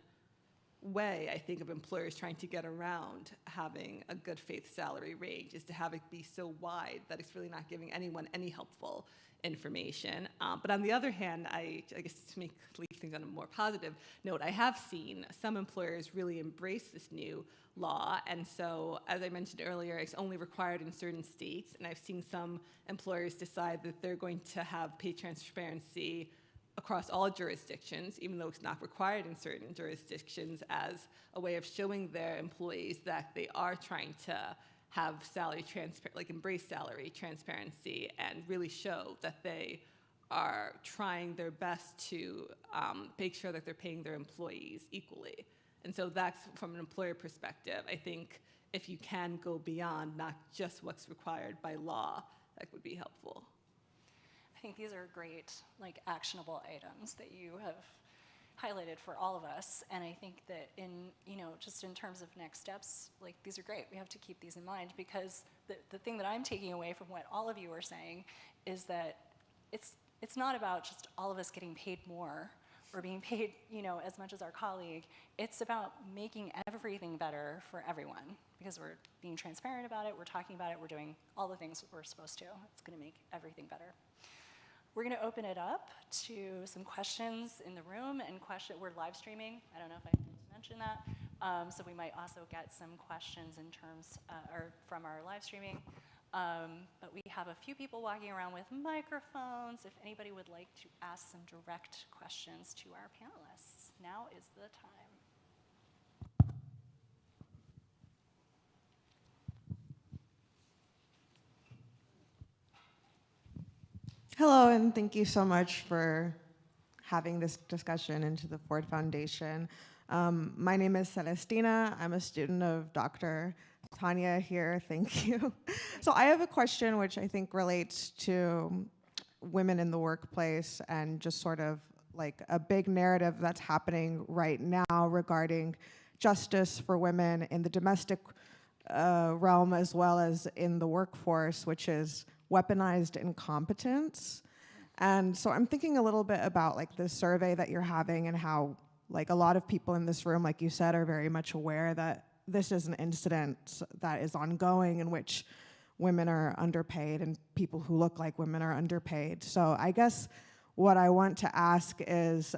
way, I think, of employers trying to get around having a good faith salary range, is to have it be so wide that it's really not giving anyone any helpful information. But on the other hand, I guess to leave things on a more positive note, I have seen some employers really embrace this new law. And so, as I mentioned earlier, it's only required in certain states. And I've seen some employers decide that they're going to have pay transparency across all jurisdictions, even though it's not required in certain jurisdictions, as a way of showing their employees that they are trying to have embrace salary transparency and really show that they are trying their best to make sure that they're paying their employees equally. And so that's, from an employer perspective, I think if you can go beyond not just what's required by law, that would be helpful. I think these are great, actionable items that you have highlighted for all of us. And I think that just in terms of next steps, these are great. We have to keep these in mind, because the thing that I'm taking away from what all of you are saying is that it's not about just all of us getting paid more or being paid, as much as our colleague. It's about making everything better for everyone, because we're being transparent about it, we're talking about it, we're doing all the things we're supposed to. It's going to make everything better. We're going to open it up to some questions in the room, and we're live streaming. I don't know if I need to mention that. So we might also get some questions in terms, or from our live streaming. But we have a few people walking around with microphones. If anybody would like to ask some direct questions to our panelists, now is the time. Hello, and thank you so much for having this discussion into the Ford Foundation. My name is Celestina. I'm a student of Dr. Tania here. Thank you. So I have a question which I think relates to women in the workplace, and just sort of like a big narrative that's happening right now regarding justice for women in the domestic realm as well as in the workforce, which is weaponized incompetence. And so I'm thinking a little bit about the survey that you're having, and how a lot of people in this room, like you said, are very much aware that this is an incident that is ongoing, in which women are underpaid and people who look like women are underpaid. So I guess what I want to ask is,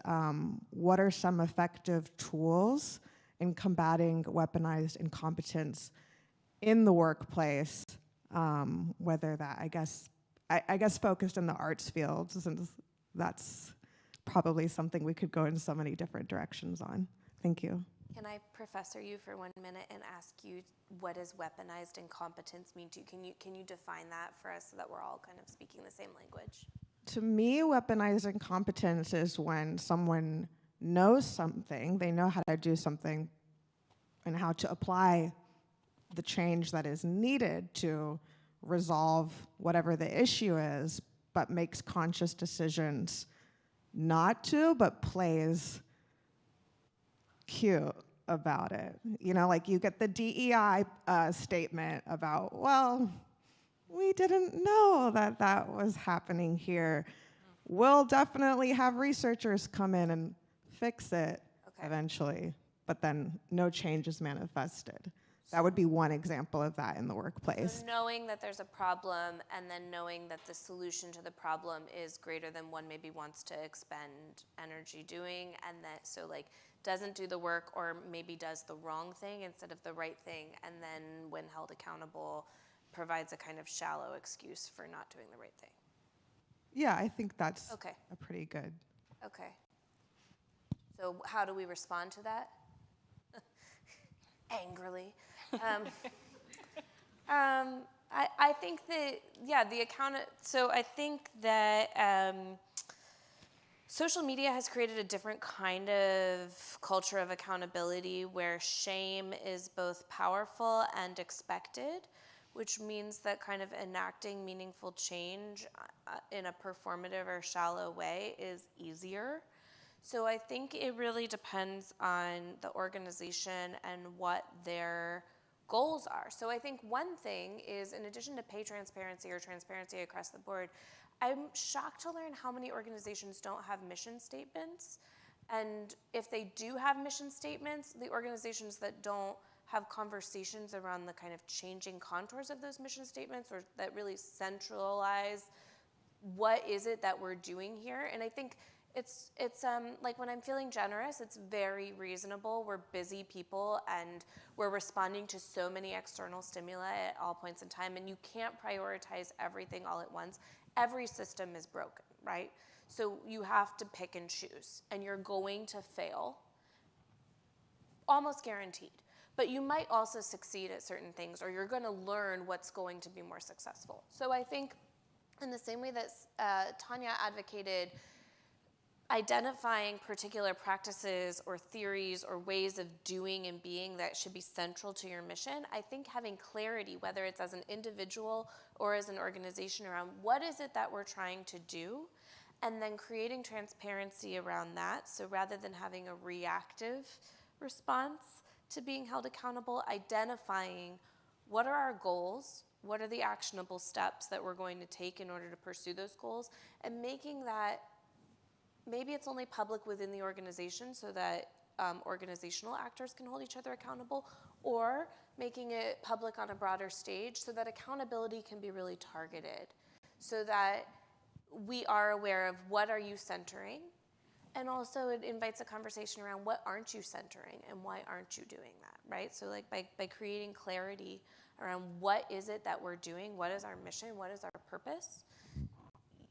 what are some effective tools in combating weaponized incompetence in the workplace? Whether that, I guess focused in the arts field, since that's probably something we could go in so many different directions on. Thank you. Can I professor you for 1 minute and ask you, what does weaponized incompetence mean to you? Can you define that for us so that we're all kind of speaking the same language? To me, weaponized incompetence is when someone knows something, they know how to do something and how to apply the change that is needed to resolve whatever the issue is, but makes conscious decisions not to, but plays cute about it. You get the DEI statement about, well, we didn't know that was happening here. We'll definitely have researchers come in and fix it eventually, but then no change is manifested. That would be one example of that in the workplace. So knowing that there's a problem, and then knowing that the solution to the problem is greater than one maybe wants to expend energy doing, and that doesn't do the work, or maybe does the wrong thing instead of the right thing, and then when held accountable provides a kind of shallow excuse for not doing the right thing. Yeah, I think that's a pretty good. Okay. So how do we respond to that? angrily. I think that, yeah, so I think that social media has created a different kind of culture of accountability where shame is both powerful and expected, which means that kind of enacting meaningful change in a performative or shallow way is easier. So I think it really depends on the organization and what their goals are. So I think one thing is, in addition to pay transparency or transparency across the board, I'm shocked to learn how many organizations don't have mission statements. And if they do have mission statements, the organizations that don't have conversations around the kind of changing contours of those mission statements, or that really centralize what is it that we're doing here. And I think it's like, when I'm feeling generous, it's very reasonable. We're busy people and we're responding to so many external stimuli at all points in time, and you can't prioritize everything all at once. Every system is broken, right? So you have to pick and choose, and you're going to fail, almost guaranteed. But you might also succeed at certain things, or you're going to learn what's going to be more successful. So I think, in the same way that Tania advocated identifying particular practices or theories or ways of doing and being that should be central to your mission, I think having clarity, whether it's as an individual or as an organization, around what is it that we're trying to do, and then creating transparency around that. So rather than having a reactive response to being held accountable, identifying what are our goals, what are the actionable steps that we're going to take in order to pursue those goals, and making that, maybe it's only public within the organization so that organizational actors can hold each other accountable, or making it public on a broader stage so that accountability can be really targeted, so that we are aware of what are you centering, and also it invites a conversation around what aren't you centering and why aren't you doing that, right? So like by creating clarity around what is it that we're doing, what is our mission, what is our purpose,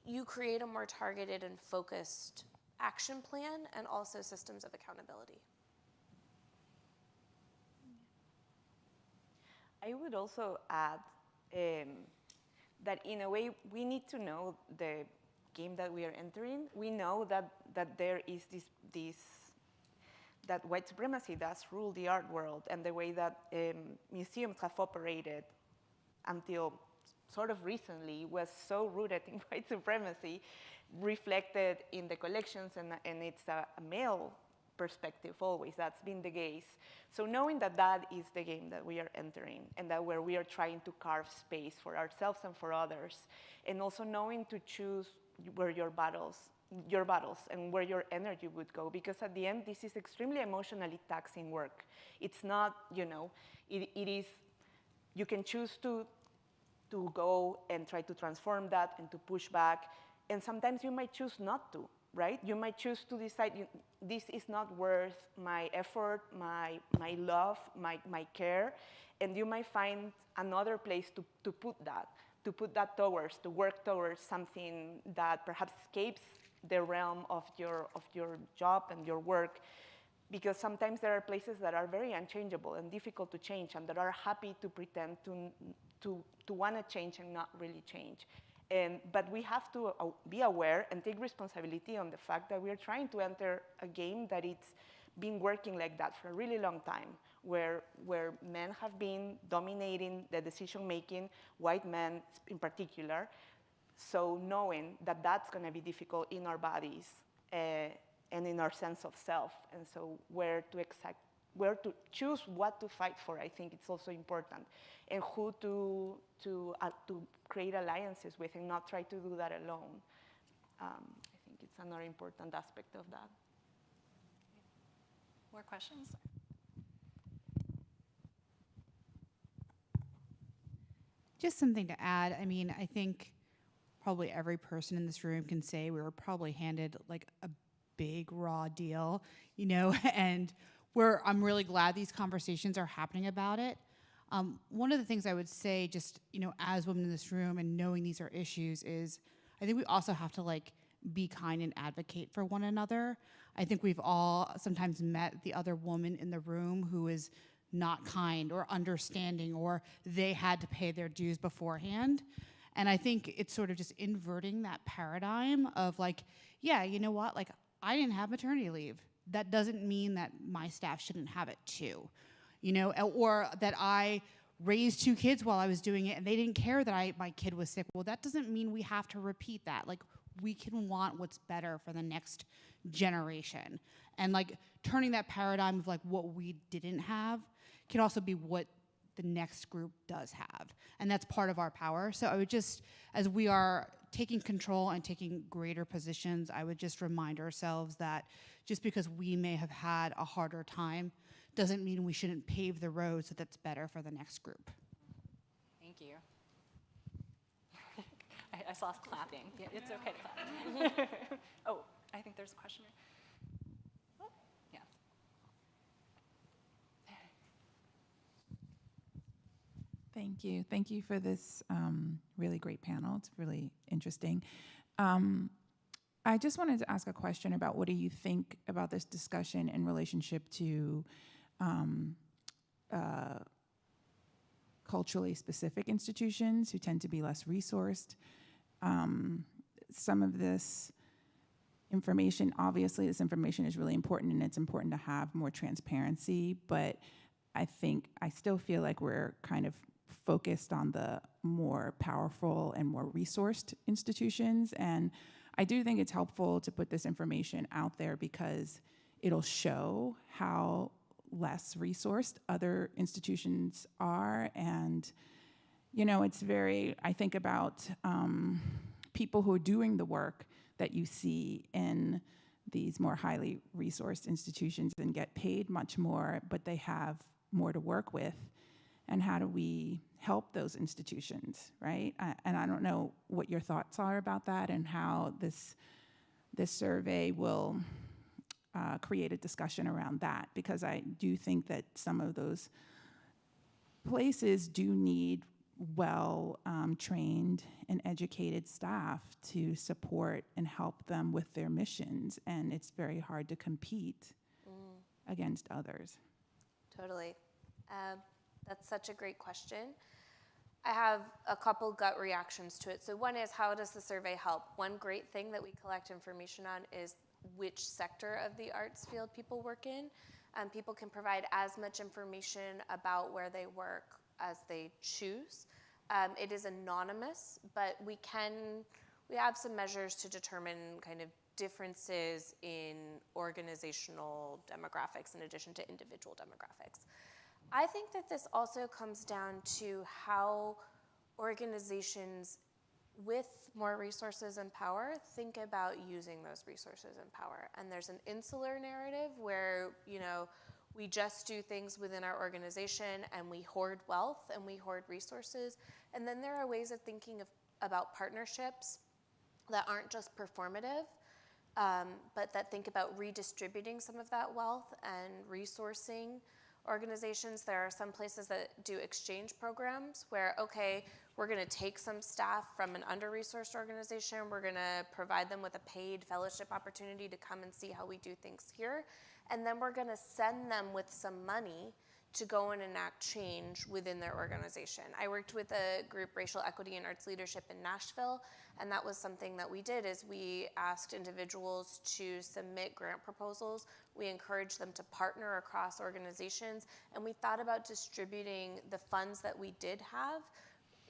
you create a more targeted and focused action plan and also systems of accountability. I would also add that in a way we need to know the game that we are entering. We know that there is that white supremacy does rule the art world, and the way that museums have operated until sort of recently was so rooted in white supremacy, reflected in the collections, and it's a male perspective always. That's been the case. So knowing that that is the game that we are entering, and that where we are trying to carve space for ourselves and for others, and also knowing to choose where your battles and where your energy would go, because at the end this is extremely emotionally taxing work. It's not, it is, you can choose to go and try to transform that and to push back, and sometimes you might choose not to, right? You might choose to decide, this is not worth my effort, my love, my care, and you might find another place to put that towards, to work towards something that perhaps escapes the realm of your job and your work, because sometimes there are places that are very unchangeable and difficult to change, and that are happy to pretend to want to change and not really change. But we have to be aware and take responsibility on the fact that we are trying to enter a game that it's been working like that for a really long time, where men have been dominating the decision-making, white men in particular. So knowing that that's going to be difficult in our bodies and in our sense of self, and so where to choose what to fight for, I think it's also important, and who to create alliances with, and not try to do that alone. I think it's another important aspect of that. More questions? Just something to add. I mean, I think probably every person in this room can say we were probably handed like a big raw deal, and I'm really glad these conversations are happening about it. One of the things I would say, just, as women in this room and knowing these are issues, is I think we also have to be kind and advocate for one another. I think we've all sometimes met the other woman in the room who is not kind or understanding, or they had to pay their dues beforehand. And I think it's sort of just inverting that paradigm of like, yeah, you know what, like I didn't have maternity leave. That doesn't mean that my staff shouldn't have it too, you know, or that I raised 2 kids while I was doing it and they didn't care that my kid was sick. Well, that doesn't mean we have to repeat that. Like, we can want what's better for the next generation. And like turning that paradigm of like what we didn't have can also be what the next group does have. And that's part of our power. So I would just, as we are taking control and taking greater positions, I would just remind ourselves that just because we may have had a harder time doesn't mean we shouldn't pave the road so that's better for the next group. Thank you. I saw us clapping. Yeah, it's okay to clap. Oh, I think there's a question here. Oh, yeah. Thank you. Thank you for this really great panel. It's really interesting. I just wanted to ask a question about what do you think about this discussion in relationship to culturally specific institutions who tend to be less resourced. Some of this information, obviously this information is really important and it's important to have more transparency, but I still feel like we're kind of focused on the more powerful and more resourced institutions. And I do think it's helpful to put this information out there because it'll show how less resourced other institutions are. And, you know, it's I think about people who are doing the work that you see in these more highly resourced institutions and get paid much more, but they have more to work with. And how do we help those institutions, right? And I don't know what your thoughts are about that and how this survey will create a discussion around that, because I do think that some of those places do need well-trained and educated staff to support and help them with their missions, and it's very hard to compete against others. Totally. That's such a great question. I have a couple gut reactions to it. So one is, how does the survey help? One great thing that we collect information on is which sector of the arts field people work in. People can provide as much information about where they work as they choose. It is anonymous, but we have some measures to determine kind of differences in organizational demographics in addition to individual demographics. I think that this also comes down to how organizations with more resources and power think about using those resources and power. And there's an insular narrative where, you know, we just do things within our organization and we hoard wealth and we hoard resources. And then there are ways of thinking about partnerships that aren't just performative, but that think about redistributing some of that wealth and resourcing organizations. There are some places that do exchange programs where, okay, we're going to take some staff from an under-resourced organization, we're going to provide them with a paid fellowship opportunity to come and see how we do things here, and then we're going to send them with some money to go and enact change within their organization. I worked with a group, Racial Equity and Arts Leadership in Nashville, and that was something that we did, is we asked individuals to submit grant proposals. We encouraged them to partner across organizations, and we thought about distributing the funds that we did have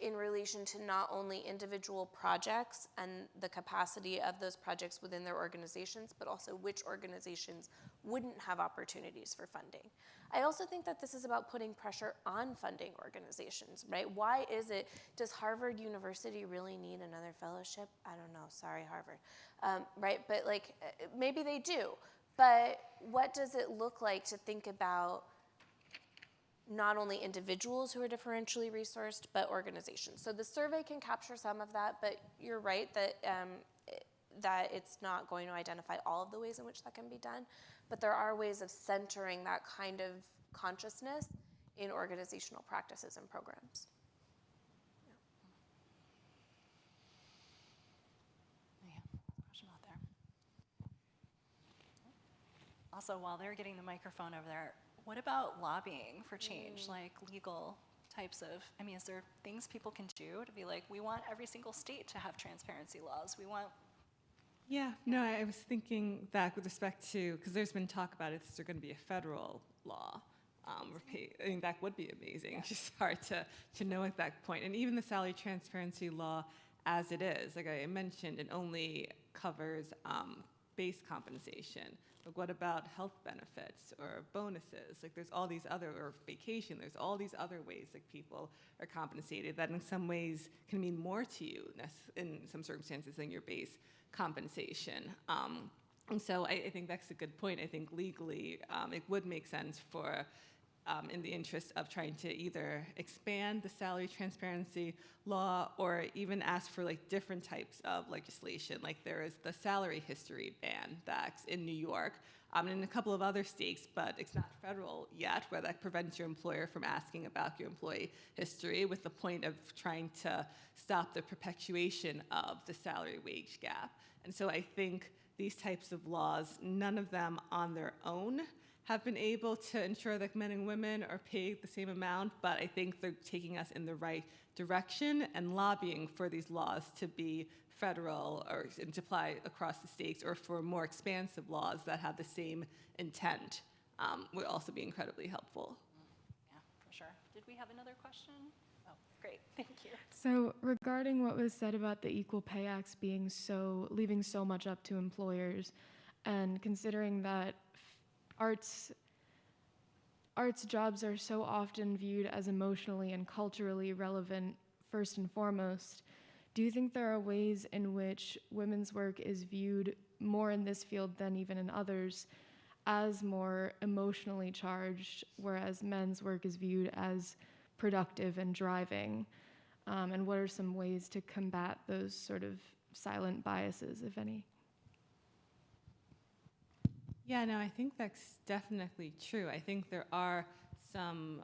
in relation to not only individual projects and the capacity of those projects within their organizations, but also which organizations wouldn't have opportunities for funding. I also think that this is about putting pressure on funding organizations, right? Why is it, does Harvard University really need another fellowship? I don't know, sorry, Harvard, right? But like, maybe they do, but what does it look like to think about not only individuals who are differentially resourced, but organizations? So the survey can capture some of that, but you're right that that it's not going to identify all of the ways in which that can be done, but there are ways of centering that kind of consciousness in organizational practices and programs. Yeah, question out there. Also, while they're getting the microphone over there, What about lobbying for change, like legal types of, I mean, is there things people can do to be like, we want every single state to have transparency laws, we want. Yeah, no, I was thinking that with respect to, because there's been talk about it, is there going to be a federal law? I mean, that would be amazing. It's just hard to know at that point. And even the salary transparency law as it is, like I mentioned, it only covers base compensation. Like what about health benefits or bonuses? Like there's all these other, or vacation, there's all these other ways that people are compensated that in some ways can mean more to you in some circumstances than your base compensation. And so I think that's a good point. I think legally it would make sense for, in the interest of trying to either expand the salary transparency law or even ask for like different types of legislation. Like there is the salary history ban that's in New York and in a couple of other states, but it's not federal yet, where that prevents your employer from asking about your employee history with the point of trying to stop the perpetuation of the salary wage gap. And so I think these types of laws, none of them on their own have been able to ensure that men and women are paid the same amount, but I think they're taking us in the right direction and lobbying for these laws to be federal or to apply across the states, or for more expansive laws that have the same intent would also be incredibly helpful. Yeah, for sure. Did we have another question? Oh, great, thank you. So regarding what was said about the Equal Pay Acts being leaving so much up to employers, and considering that arts jobs are so often viewed as emotionally and culturally relevant first and foremost, do you think there are ways in which women's work is viewed more in this field than even in others as more emotionally charged, whereas men's work is viewed as productive and driving? And what are some ways to combat those sort of silent biases, if any? Yeah, no, I think that's definitely true. I think there are some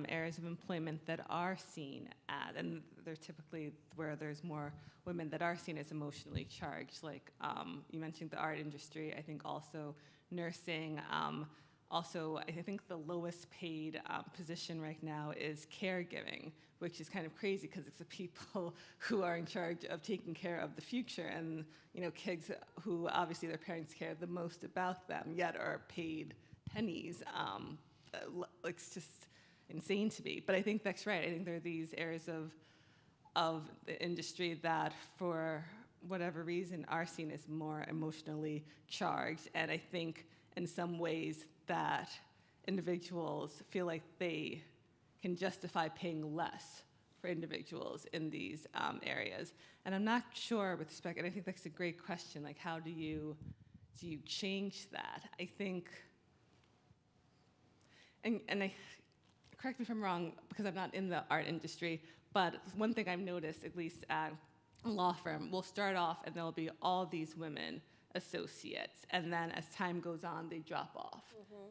areas of employment that are seen as, and they're typically where there's more women that are seen as emotionally charged. Like you mentioned the art industry, I think also nursing. Also, I think the lowest paid position right now is caregiving, which is kind of crazy because it's the people who are in charge of taking care of the future, and kids who obviously their parents care the most about them, yet are paid pennies. It's just insane to me. But I think that's right. I think there are these areas of the industry that, for whatever reason, are seen as more emotionally charged, and I think in some ways that individuals feel like they can justify paying less for individuals in these areas. And I'm not sure with respect, and I think that's a great question, like how do you change that? I think, and I, correct me if I'm wrong, because I'm not in the art industry, but one thing I've noticed, at least at a law firm, we'll start off and there'll be all these women associates, and then as time goes on they drop off.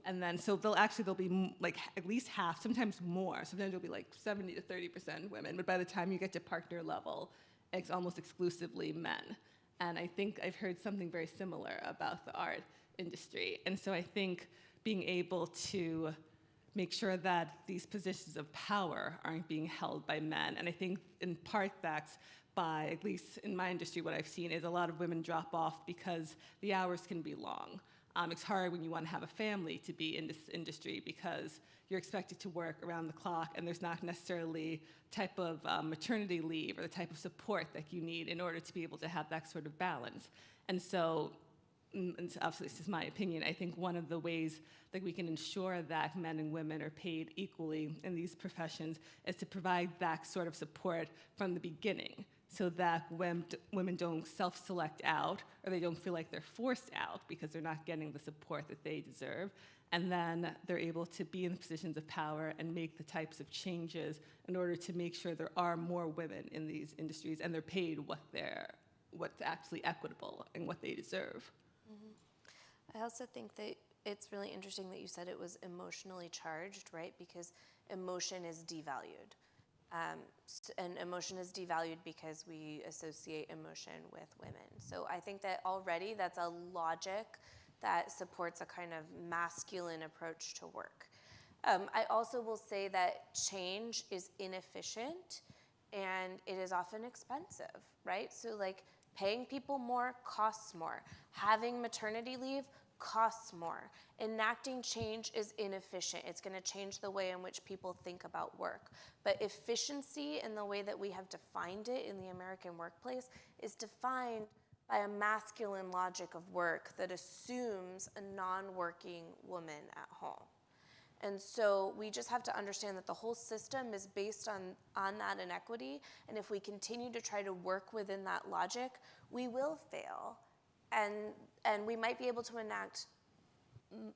And then so there'll be like at least half, sometimes more, sometimes it'll be like 70 to 30% women, but by the time you get to partner level it's almost exclusively men. And I think I've heard something very similar about the art industry. And so I think being able to make sure that these positions of power aren't being held by men, and I think in part that's by, at least in my industry, what I've seen is a lot of women drop off because the hours can be long. It's hard when you want to have a family to be in this industry because you're expected to work around the clock, and there's not necessarily type of maternity leave or the type of support that you need in order to be able to have that sort of balance. And so, and obviously this is my opinion, I think one of the ways that we can ensure that men and women are paid equally in these professions is to provide that sort of support from the beginning, so that when women don't self-select out, or they don't feel like they're forced out because they're not getting the support that they deserve, and then they're able to be in positions of power and make the types of changes in order to make sure there are more women in these industries and they're paid what's actually equitable and what they deserve. I also think that it's really interesting that you said it was emotionally charged, right? Because emotion is devalued. And emotion is devalued because we associate emotion with women. So I think that already that's a logic that supports a kind of masculine approach to work. I also will say that change is inefficient and it is often expensive, right? So like paying people more costs more. Having maternity leave costs more. Enacting change is inefficient. It's going to change the way in which people think about work. But efficiency in the way that we have defined it in the American workplace is defined by a masculine logic of work that assumes a non-working woman at home. And so we just have to understand that the whole system is based on that inequity, and if we continue to try to work within that logic, we will fail. And we might be able to enact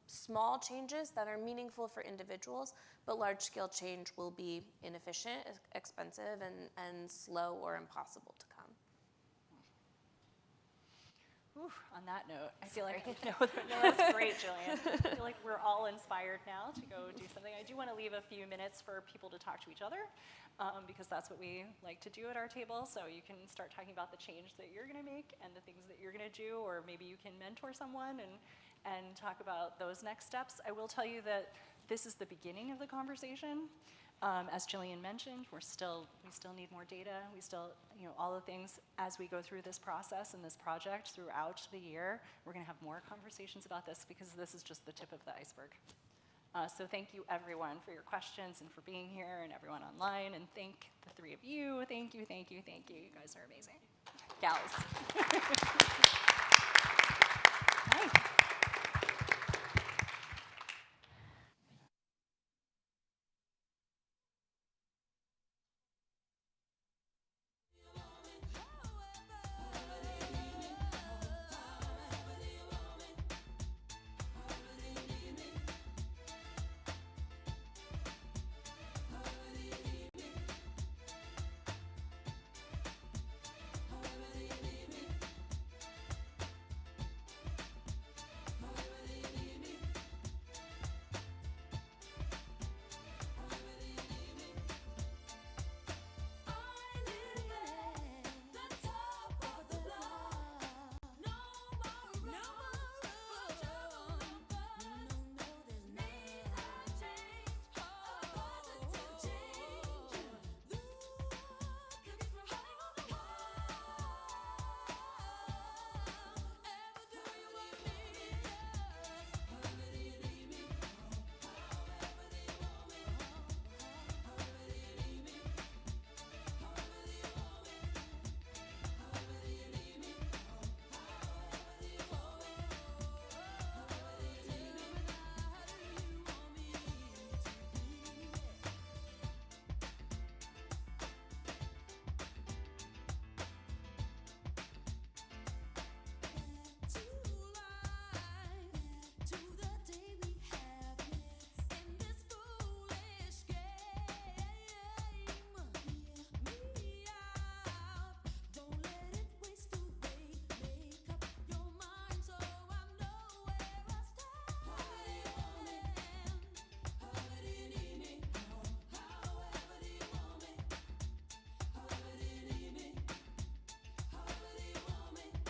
small changes that are meaningful for individuals, but large-scale change will be inefficient, expensive, and slow or impossible to come. Ooh, on that note, I feel like, no, that's great, Jillian. I feel like we're all inspired now to go do something. I do want to leave a few minutes for people to talk to each other, because that's what we like to do at our table. So you can start talking about the change that you're going to make and the things that you're going to do, or maybe you can mentor someone and talk about those next steps. I will tell you that this is the beginning of the conversation. As Jillian mentioned, we still need more data. We still, all the things as we go through this process and this project throughout the year, we're going to have more conversations about this because this is just the tip of the iceberg. So thank you, everyone, for your questions and for being here, and everyone online. And thank the three of you. Thank you, thank you, thank you. You guys are amazing. Gals. Hi.